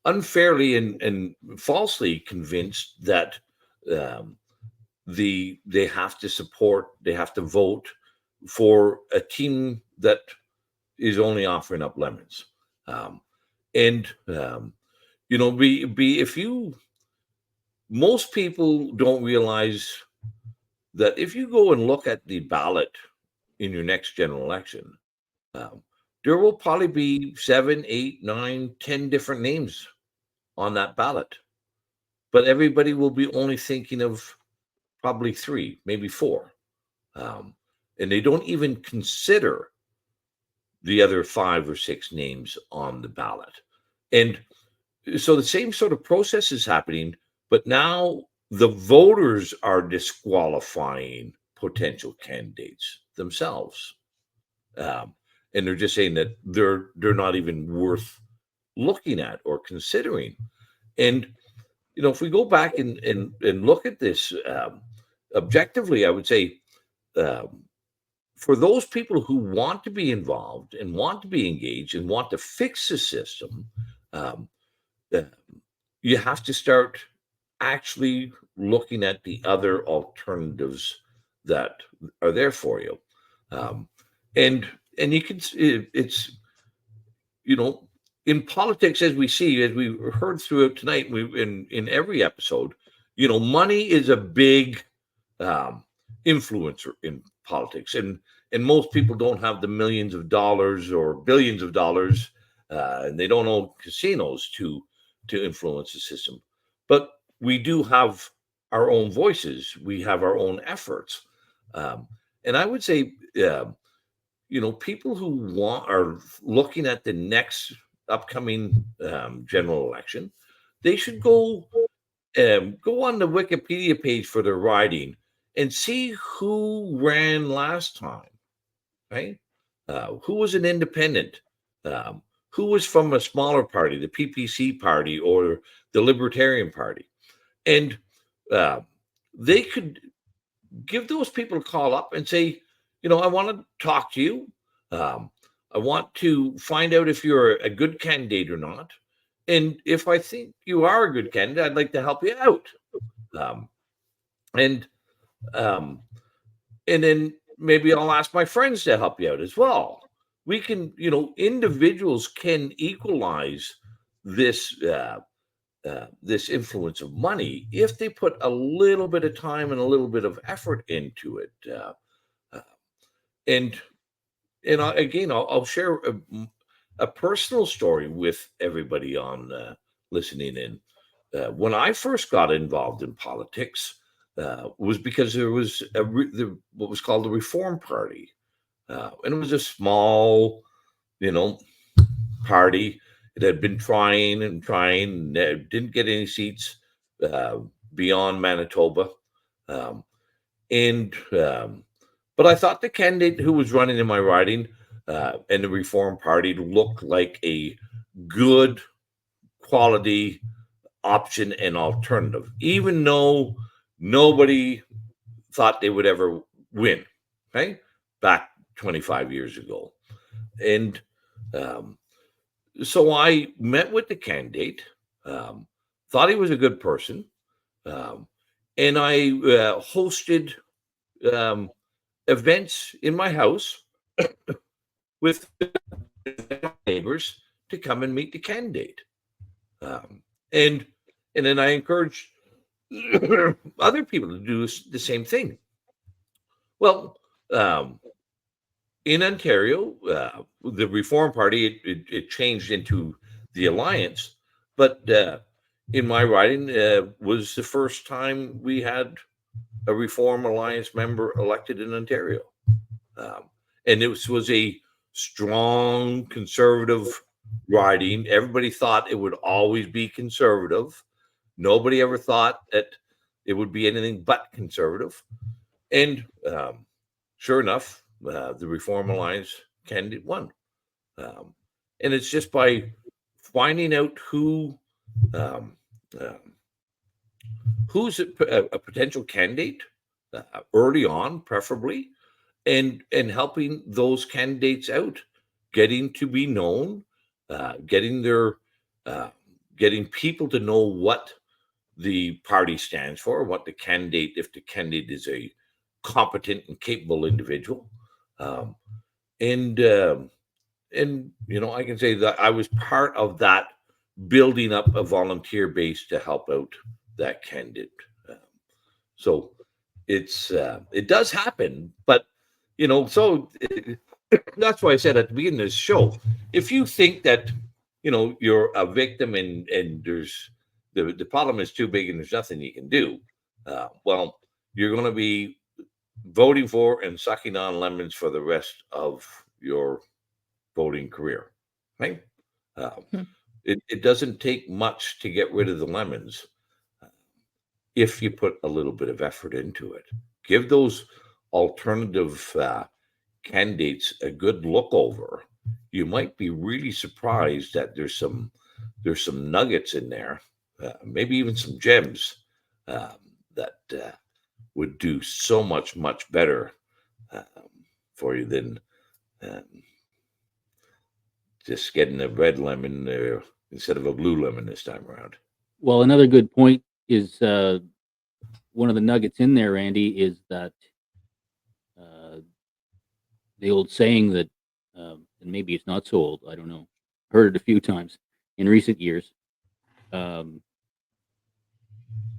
unfairly and falsely convinced that they have to vote for a team that is only offering up lemons. Most people don't realize that if you go and look at the ballot in your next general election, there will probably be 7, 8, 9, 10 different names on that ballot, but everybody will be only thinking of probably 3, maybe 4. And they don't even consider the other 5 or 6 names on the ballot. And so the same sort of process is happening, but now the voters are disqualifying potential candidates themselves. And they're just saying that they're not even worth looking at or considering. And if we go back and look at this objectively, I would say for those people who want to be involved and want to be engaged and want to fix the system, you have to start actually looking at the other alternatives that are there for you. And you can, it's, in politics, as we see, as we heard throughout tonight, in every episode, money is a big influencer in politics, and most people don't have the millions of dollars or billions of dollars, and they don't own casinos to influence the system. But we do have our own voices. We have our own efforts, and I would say, people who are looking at the next upcoming general election, they should go on the Wikipedia page for their riding and see who ran last time, right? Who was an independent? Who was from a smaller party, the PPC party or the Libertarian Party? And they could give those people a call up and say, I want to talk to you. I want to find out if you're a good candidate or not. And if I think you are a good candidate, I'd like to help you out. And then maybe I'll ask my friends to help you out as well. We can, individuals can equalize this this influence of money if they put a little bit of time and a little bit of effort into it. And again, I'll share a personal story with everybody on listening in. When I first got involved in politics, was because there was what was called the Reform Party, and it was a small, party. It had been trying and didn't get any seats beyond Manitoba, but I thought the candidate who was running in my riding and the Reform Party looked like a good quality option and alternative, even though nobody thought they would ever win, right? Back 25 years ago. And so I met with the candidate, thought he was a good person, and I hosted events in my house with neighbors to come and meet the candidate. And then I encouraged other people to do the same thing. Well, in Ontario, the Reform Party, it changed into the Alliance, but in my riding was the first time we had a Reform Alliance member elected in Ontario. And this was a strong conservative riding. Everybody thought it would always be conservative. Nobody ever thought that it would be anything but conservative. And sure enough, the Reform Alliance candidate won. And it's just by finding out who's a potential candidate early on, preferably, and helping those candidates out, getting to be known, getting people to know what the party stands for, what the candidate, if the candidate is a competent and capable individual. And I can say that I was part of that, building up a volunteer base to help out that candidate. So it does happen, but so that's why I said at the beginning of this show, if you think that you're a victim and there's the problem is too big and there's nothing you can do, well, you're going to be voting for and sucking on lemons for the rest of your voting career, right? Hmm. It doesn't take much to get rid of the lemons if you put a little bit of effort into it. Give those alternative candidates a good look over. You might be really surprised that there's some nuggets in there, maybe even some gems that would do so much better um, for you than um, just getting a red lemon instead of a blue lemon this time around. Well, another good point is one of the nuggets in there, Andy, is that the old saying that, and maybe it's not so old, I don't know, heard it a few times in recent years.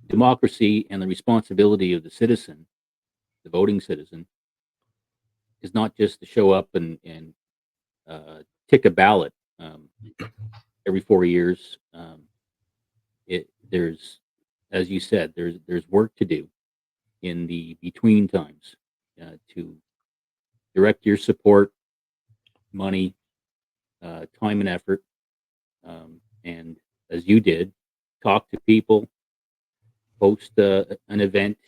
Democracy and the responsibility of the citizen, the voting citizen, is not just to show up and tick a ballot every 4 years. There's, as you said, there's work to do in the between times to direct your support, money, time, and effort, and as you did, talk to people, host an event.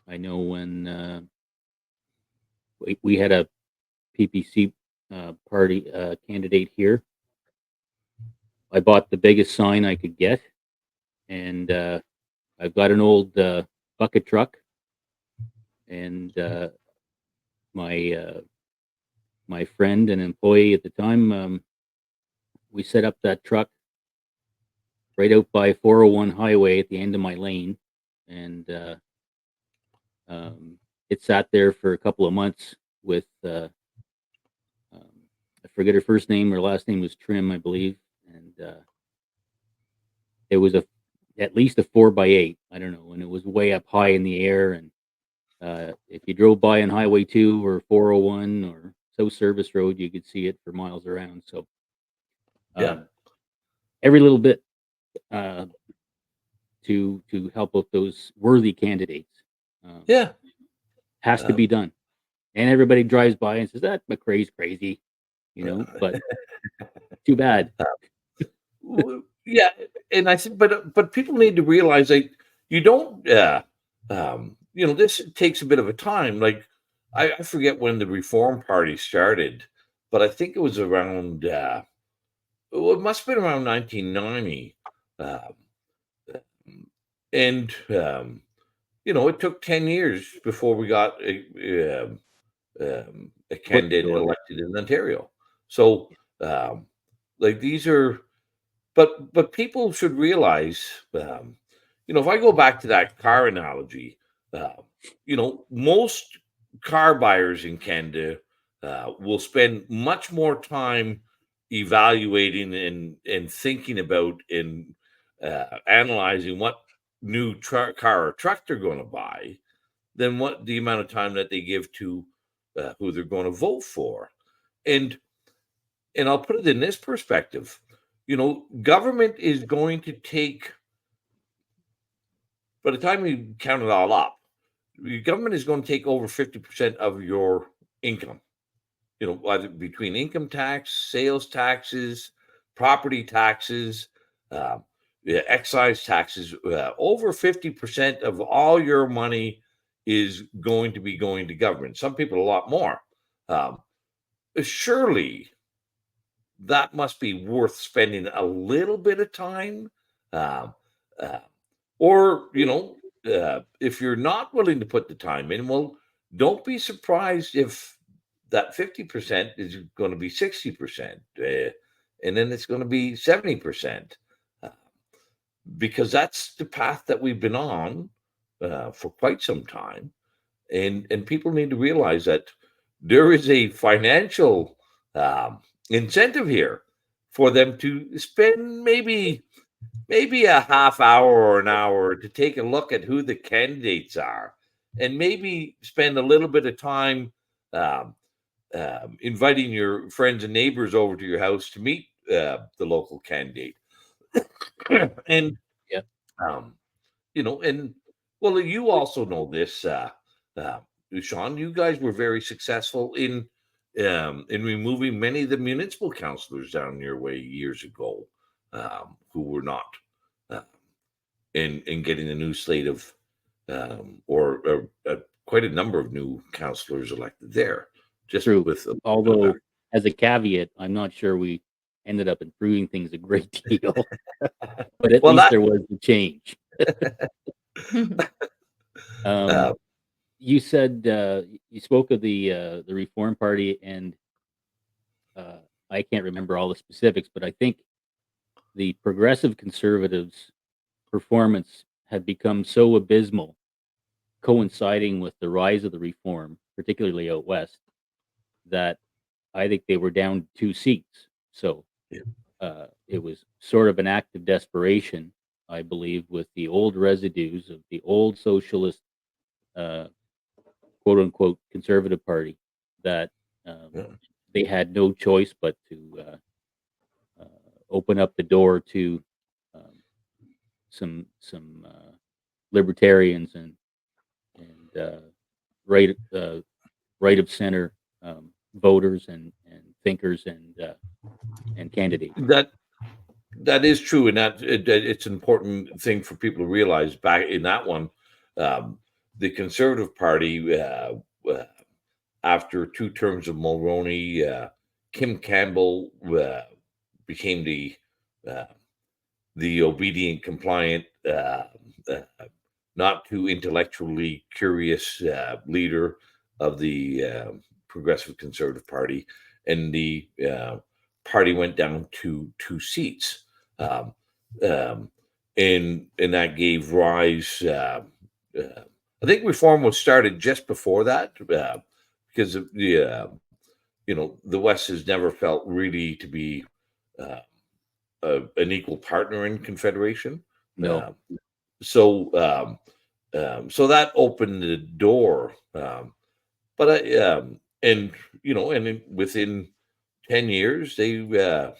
I know when we had a PPC party candidate here, I bought the biggest sign I could get, and I've got an old bucket truck, and my friend and employee at the time, we set up that truck right out by 401 highway at the end of my lane, and it sat there for a couple of months with I forget her first name. Her last name was Trim, I believe, and it was at least a 4x8. I don't know, and it was way up high in the air. And if you drove by on Highway 2 or 401 or South Service Road, you could see it for miles around. So every little bit to help out those worthy candidates has to be done. And everybody drives by and says, that McRae's crazy, but too bad. Yeah, and I said, but people need to realize that you don't, this takes a bit of a time. Like I forget when the Reform Party started, but I think it was around, it must have been around 1990, and it took 10 years before we got a candidate elected in Ontario. So, like these are. But people should realize, if I go back to that car analogy, most car buyers in Canada will spend much more time evaluating and thinking about and analyzing what new car or truck they're going to buy than what the amount of time that they give to who they're going to vote for. And I'll put it in this perspective. Government is going to take, by the time you count it all up, the government is going to take over 50% of your income, either between income tax, sales taxes, property taxes, excise taxes. Over 50% of all your money is going to be going to government. Some people a lot more. Surely that must be worth spending a little bit of time. Or, if you're not willing to put the time in, well, don't be surprised if that 50% is going to be 60%, and then it's going to be 70%, because that's the path that we've been on for quite some time. And people need to realize that there is a financial incentive here for them to spend maybe a half hour or an hour to take a look at who the candidates are, and maybe spend a little bit of time um, inviting your friends and neighbors over to your house to meet the local candidate. And Yeah. um, and well, you also know this, uh, Sean. You guys were very successful in removing many of the municipal councillors down your way years ago, who were not, uh, in getting a new slate of, or quite a number of new councillors elected there. Just True. with a little bit of Although, background. as a caveat, I'm not sure we ended up improving things a great deal, but at Well, least that there was a change. uh, You said you spoke of the Reform Party, and I can't remember all the specifics, but I think the Progressive Conservatives' performance had become so abysmal, coinciding with the rise of the Reform, particularly out west, that I think they were down 2 seats. So Yeah. it was sort of an act of desperation, I believe, with the old residues of the old socialist, uh, quote unquote, conservative party, that Yeah. they had no choice but to open up the door to um, some libertarians and right of center voters and thinkers and candidates. that is true, and it's an important thing for people to realize. Back in that one, the Conservative Party, after 2 terms of Mulroney, Kim Campbell became uh, the obedient, compliant, uh, not too intellectually curious leader of the Progressive Conservative Party, and the party went down to 2 seats, um, um, and that gave rise. I think reform was started just before that, because of the West has never felt really to be uh, an equal partner in Confederation. No, Uh, so that opened the door. But within 10 years, they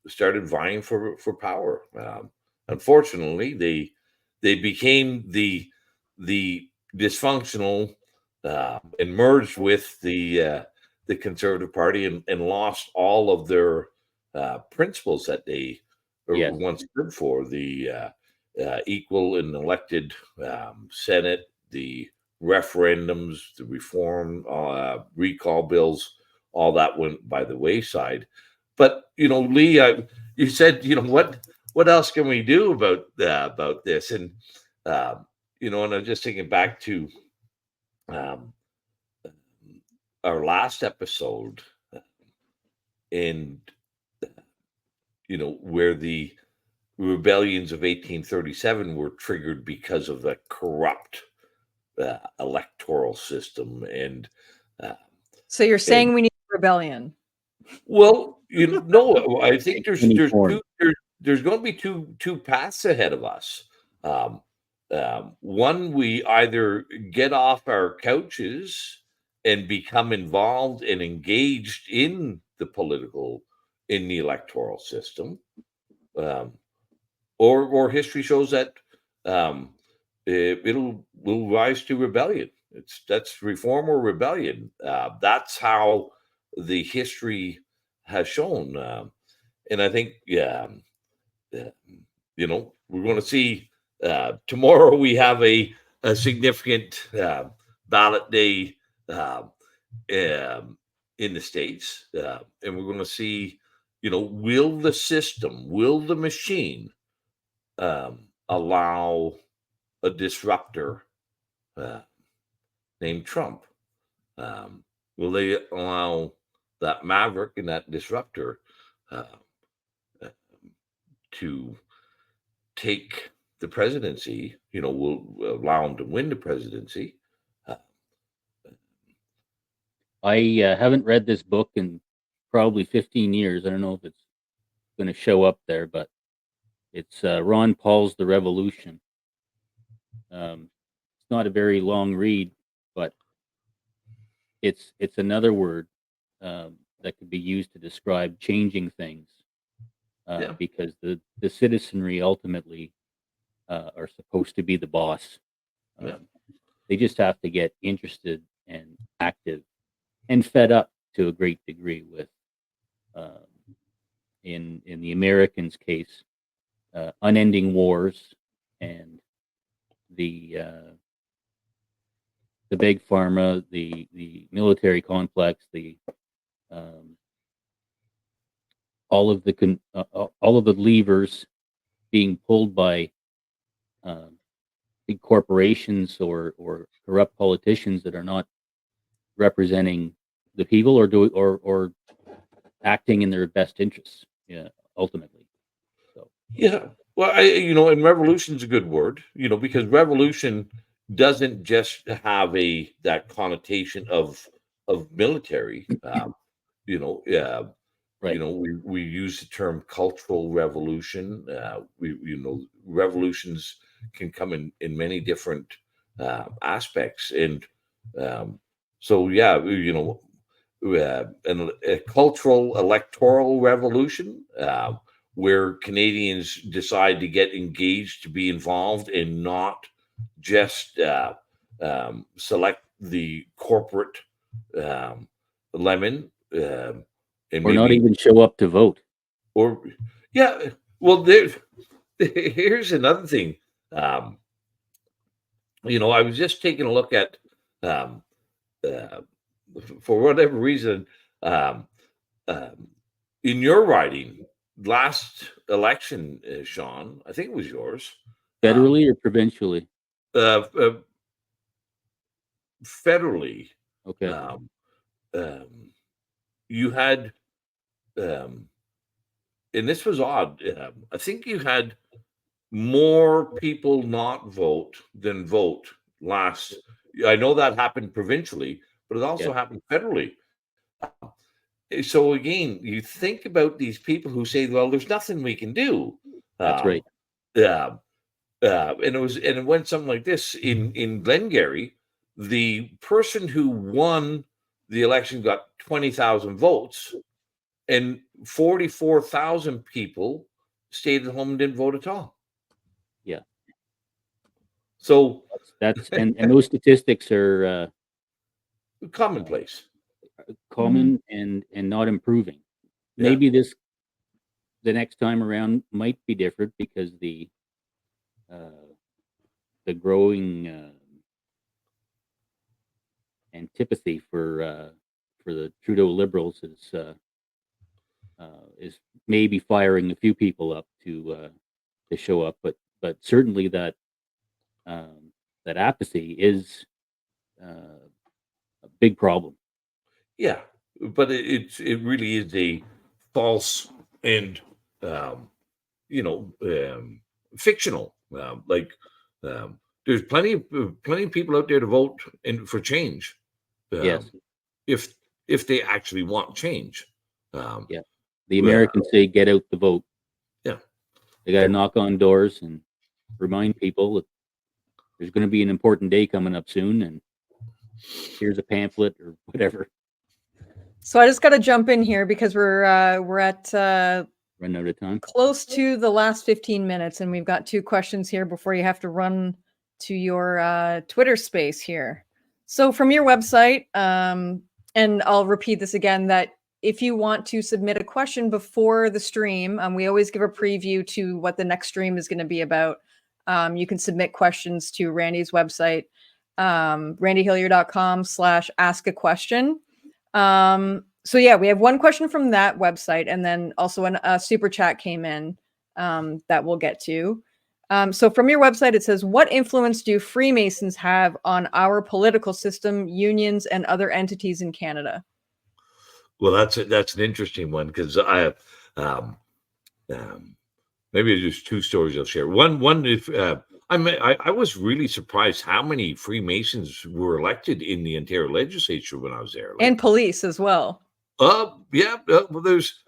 started vying for power. Unfortunately, they became the dysfunctional, and merged with the Conservative Party, and lost all of their principles that they yes, once stood for: the equal and elected Senate, the referendums, the reform, recall bills, all that went by the wayside. But Lee, you said, what else can we do about this? And and I'm just thinking back to um, our last episode, and where the rebellions of 1837 were triggered because of the corrupt electoral system, and uh, So you're and saying we need rebellion? well, I think there's any there's form. two there's going to be two paths ahead of us. Um, One, we either get off our couches and become involved and engaged in the electoral system, um, or history shows that um, will rise to rebellion. That's reform or rebellion. That's how the history has shown, and I think, yeah, uh, we're going to see tomorrow. We have a significant ballot day in the states, and we're going to see. Will the system, will the machine allow a disruptor uh, named Trump? Will they allow that maverick and that disruptor uh, uh, to take the presidency? Will allow him to win the presidency. Uh, I haven't read this book in probably 15 years. I don't know if it's going to show up there, but it's Ron Paul's The Revolution. It's not a very long read, but it's another word that could be used to describe changing things, Yeah. because the citizenry ultimately are supposed to be the boss. Yeah. They just have to get interested and active and fed up to a great degree with, um, in the Americans' case, unending wars and the big pharma, the military complex, the um, all of the levers being pulled by um, big corporations or corrupt politicians that are not representing the people or acting in their best interests. Yeah, ultimately. So Yeah. Well, and revolution's a good word, because revolution doesn't just have that connotation of military. Yeah. right. We use the term cultural revolution. Revolutions can come in many different aspects, and um, so yeah, a cultural electoral revolution, where Canadians decide to get engaged, to be involved, and not just select the corporate um, lemon, and Or not maybe, even show up to vote. or yeah. Well, here's another thing. Um, I was just taking a look at, um, uh, for whatever reason, um, um, in your riding last election, Sean, I think it was yours, um, Federally or provincially? uh, uh, federally, Okay. um, um, you had, um, and this was odd. I think you had more people not vote than vote last. I know that happened provincially, but it Yeah, also happened federally. So again, you think about these people who say, "Well, there's nothing we can do." that's Um, right. uh, and it went something like this in Glengarry. The person who won the election got 20,000 votes, and 44,000 people stayed at home and didn't vote at all. Yeah. So That's and those statistics are commonplace. common and not improving. Yeah. Maybe the next time around might be different because uh, the growing antipathy for the Trudeau Liberals is maybe firing a few people up to show up, but certainly that apathy is a big problem. Yeah, but it really is a false and um, fictional. There's plenty of people out there to vote for change, Yes, um, if they actually want change. Um, yeah. The uh, Americans say get out the vote. yeah, They got to knock on doors and remind people that there's going to be an important day coming up soon, and here's a pamphlet or whatever. So I just got to jump in here because we're at Run out of time. close to the last 15 minutes, and we've got 2 questions here before you have to run to your Twitter space here. So from your website, and I'll repeat this again, that if you want to submit a question before the stream, we always give a preview to what the next stream is going to be about. You can submit questions to Randy's website, randyhillier.com/ask a question. So yeah, we have one question from that website, and then also a super chat came in that we'll get to. So from your website, it says, "What influence do Freemasons have on our political system, unions, and other entities in Canada?" well, that's an interesting one, because um, um, maybe there's 2 stories I'll share. One if I was really surprised how many Freemasons were elected in the Ontario legislature when I was there. And police as well. Yeah. Well, there's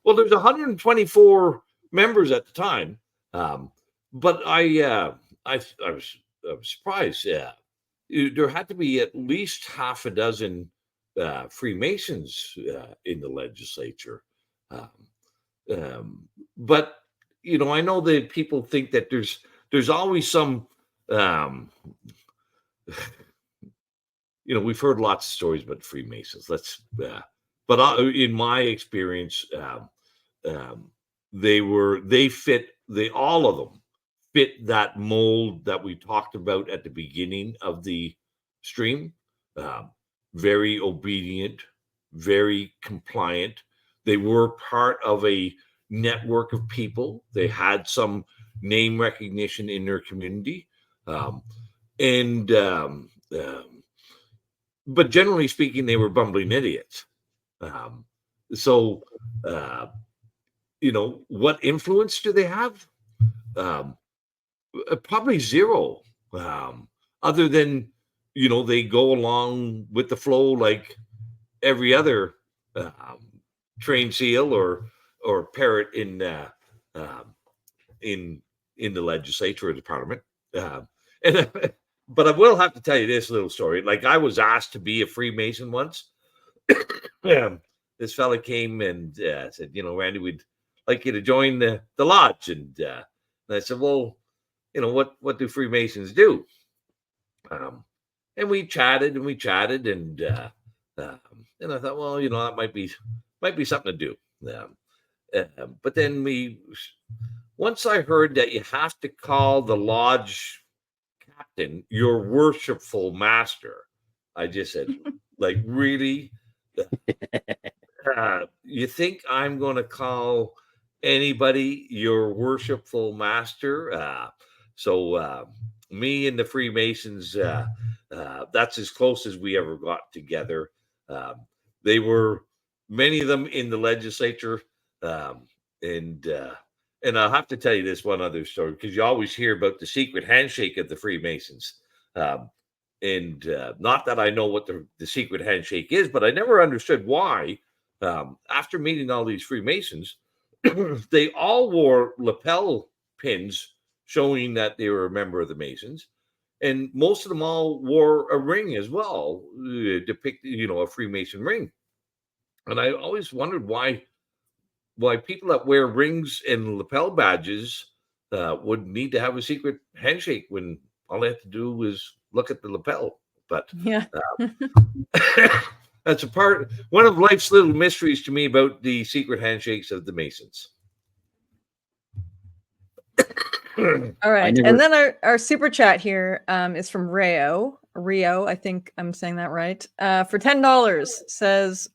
124 members at the time, but I was surprised. Yeah, there had to be at least half a dozen Freemasons in the legislature. But I know that people think that there's always some. We've heard lots of stories about Freemasons. But in my experience, all of them fit that mold that we talked about at the beginning of the stream. Very obedient, very compliant. They were part of a network of people. They had some name recognition in their community. But generally speaking, they were bumbling idiots. So, what influence do they have? Probably zero. Other than, they go along with the flow like every other trained seal or parrot in the legislature or the parliament. But I will have to tell you this little story. Like, I was asked to be a Freemason once. This fella came and said, Randy, we'd like you to join the lodge. And I said, well, what do Freemasons do? And we chatted and and I thought, well, that might be something to do. But then once I heard that you have to call the lodge captain your worshipful master, I just said, like, really? You think I'm going to call anybody your worshipful master? So me and the Freemasons, that's as close as we ever got together. They were, many of them, in the legislature. And I'll have to tell you this one other story, because you always hear about the secret handshake of the Freemasons. And not that I know what the secret handshake is, but I never understood why. After meeting all these Freemasons, they all wore lapel pins showing that they were a member of the Masons. And most of them all wore a ring as well, depicting, a Freemason ring. And I always wondered why people that wear rings and lapel badges would need to have a secret handshake when all they have to do was look at the lapel. But Yeah. that's one of life's little mysteries to me about the secret handshakes of the Masons. All right. And then our super chat here is from Rio, I think I'm saying that right. For $10 says,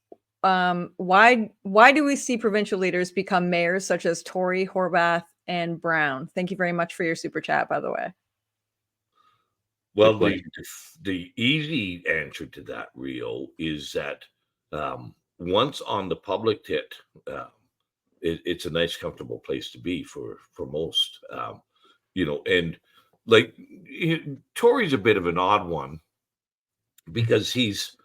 why do we see provincial leaders become mayors such as Tory, Horwath, and Brown? Thank you very much for your super chat, by the way. Well, the easy answer to that, Rio, is that once on the public tit, it's a nice, comfortable place to be for most. And like, Tory's a bit of an odd one because he's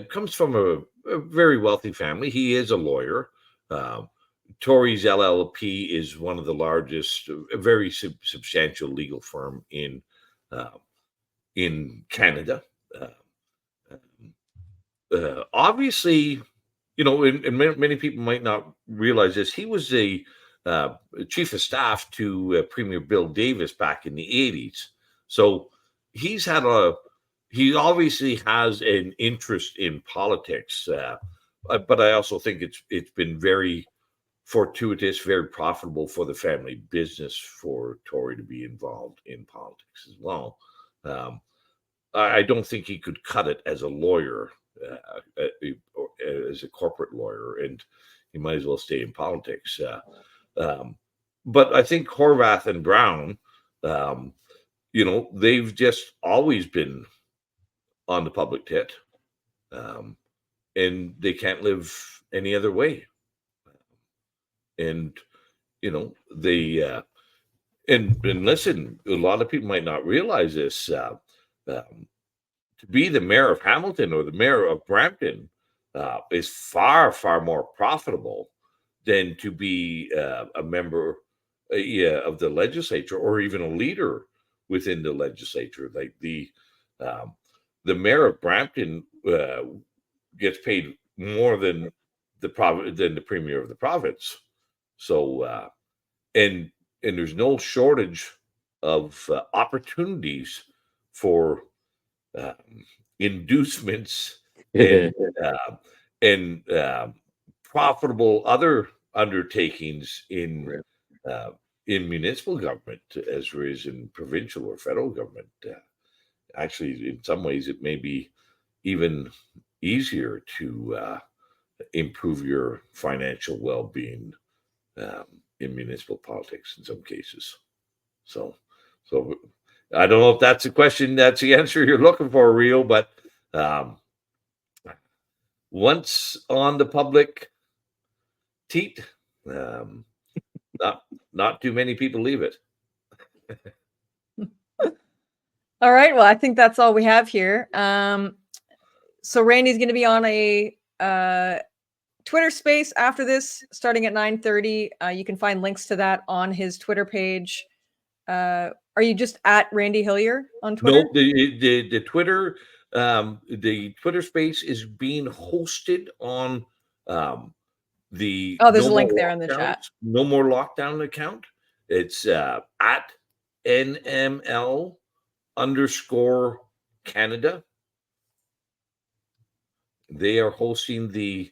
comes from a very wealthy family. He is a lawyer. Tory's LLP is one of the largest, a very substantial legal firm in Canada. Obviously, and many people might not realize this. He was a chief of staff to Premier Bill Davis back in the 80s. So he obviously has an interest in politics. But I also think it's been very fortuitous, very profitable for the family business for Tory to be involved in politics as well. I don't think he could cut it as a lawyer, or as a corporate lawyer, and he might as well stay in politics. But I think Horwath and Brown, they've just always been on the public tit, and they can't live any other way. And they and listen, a lot of people might not realize this. To be the mayor of Hamilton or the mayor of Brampton is far, far more profitable than to be a member of the legislature or even a leader within the legislature. Like the The mayor of Brampton gets paid more than the premier of the province. So and there's no shortage of opportunities for inducements and profitable other undertakings in municipal government as there is in provincial or federal government. Actually, in some ways, it may be even easier to improve your financial well-being in municipal politics in some cases. So I don't know if that's the question, that's the answer you're looking for, Rio, but once on the public teat, not too many people leave it. All right. Well, I think that's all we have here. So Randy's going to be on a Twitter space after this, starting at 9:30. You can find links to that on his Twitter page. Are you just at Randy Hillier on Twitter? No, the Twitter space is being hosted on the there's No a link More there in the Lockdowns- chat. No More Lockdown account. It's at NML_Canada. They are hosting the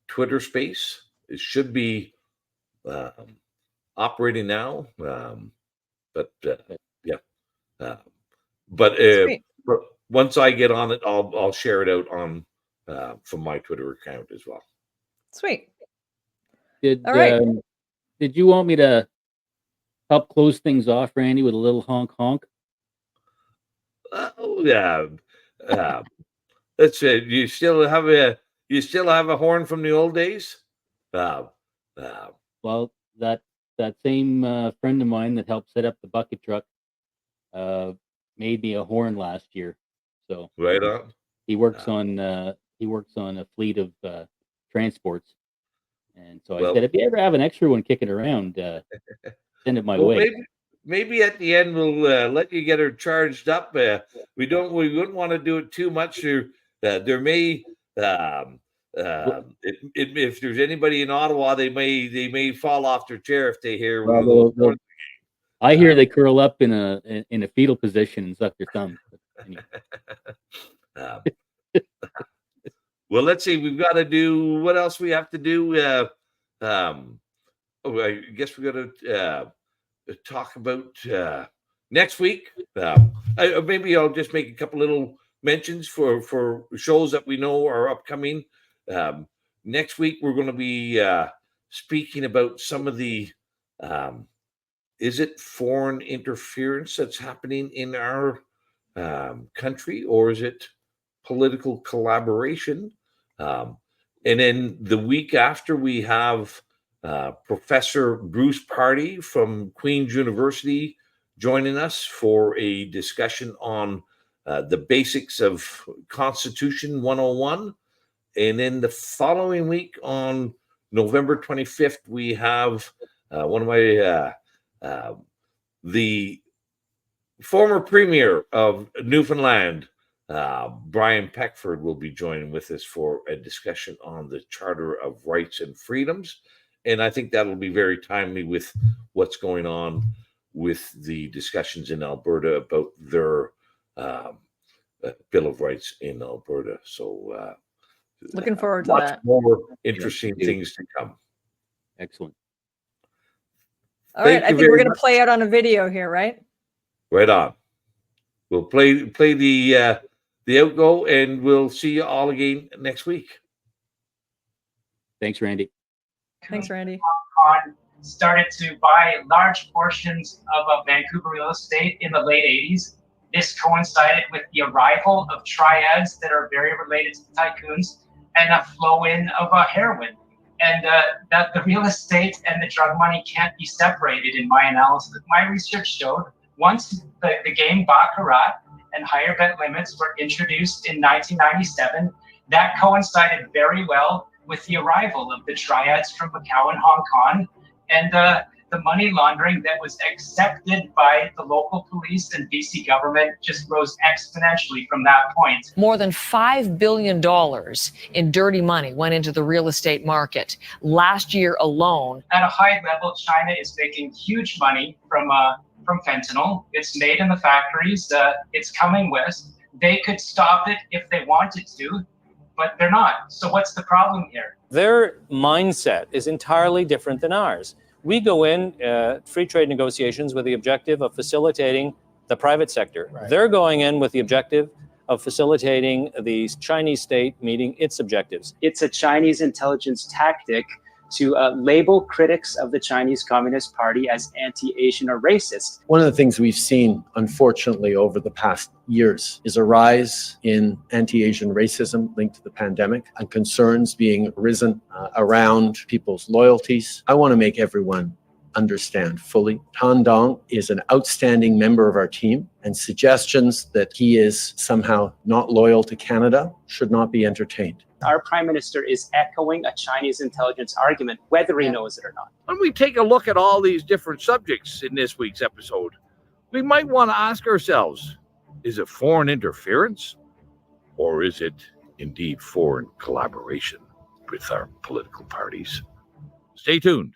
Twitter space. It should be operating now, but once I get on it, I'll share it out on from my Twitter account as well. Sweet. Did All right. Did you want me to help close things off, Randy, with a little honk honk? Oh yeah. That's it. You still have a horn from the old days? Well, that same friend of mine that helped set up the bucket truck made me a horn last year. So right on. He works on a fleet of transports, and so I said, if you ever have an extra one kicking around, send it my way. Maybe at the end we'll let you get her charged up. We wouldn't want to do it too much. There may if there's anybody in Ottawa, they may fall off their chair if they hear. I hear they curl up in a fetal position and suck their thumb. Anyway. Well, let's see. We've got to do what else we have to do. I guess we got to talk about next week. Maybe I'll just make a couple little mentions for shows that we know are upcoming. Next week we're going to be speaking about some of the is it foreign interference that's happening in our country, or is it political collaboration? And then the week after, we have Professor Bruce Pardy from Queen's University joining us for a discussion on the basics of Constitution 101. And then the following week, on November 25th, we have one of my the former premier of Newfoundland, Brian Peckford, will be joining with us for a discussion on the Charter of Rights and Freedoms. And I think that'll be very timely with what's going on with the discussions in Alberta about their Bill of Rights in Alberta. So looking forward to lots that. more interesting things to come. Excellent. All right, I think we're going to play out on a video here, right? Right on. We'll play the outgo, and we'll see you all again next week. Thanks, Randy. Thanks, Randy. Started to buy large portions of Vancouver real estate in the late 80s. This coincided with the arrival of triads that are very related to tycoons and a flow in of heroin. And that the real estate and the drug money can't be separated in my analysis. My research showed once the game Baccarat and higher bet limits were introduced in 1997, that coincided very well with the arrival of the triads from Macau and Hong Kong. And the money laundering that was accepted by the local police and BC government just rose exponentially from that point. More than $5 billion in dirty money went into the real estate market last year alone. At a high level, China is making huge money from fentanyl. It's made in the factories. It's coming west. They could stop it if they wanted to, but they're not. So what's the problem here? Their mindset is entirely different than ours. We go in free trade negotiations with the objective of facilitating the private sector. Right. They're going in with the objective of facilitating the Chinese state meeting its objectives. It's a Chinese intelligence tactic to label critics of the Chinese Communist Party as anti-Asian or racist. One of the things we've seen, unfortunately, over the past years is a rise in anti-Asian racism linked to the pandemic and concerns being risen around people's loyalties. I want to make everyone understand fully. Han Dong is an outstanding member of our team, and suggestions that he is somehow not loyal to Canada should not be entertained. Our Prime Minister is echoing a Chinese intelligence argument, whether he knows it or not. When we take a look at all these different subjects in this week's episode, we might want to ask ourselves, is it foreign interference, or is it indeed foreign collaboration with our political parties? Stay tuned.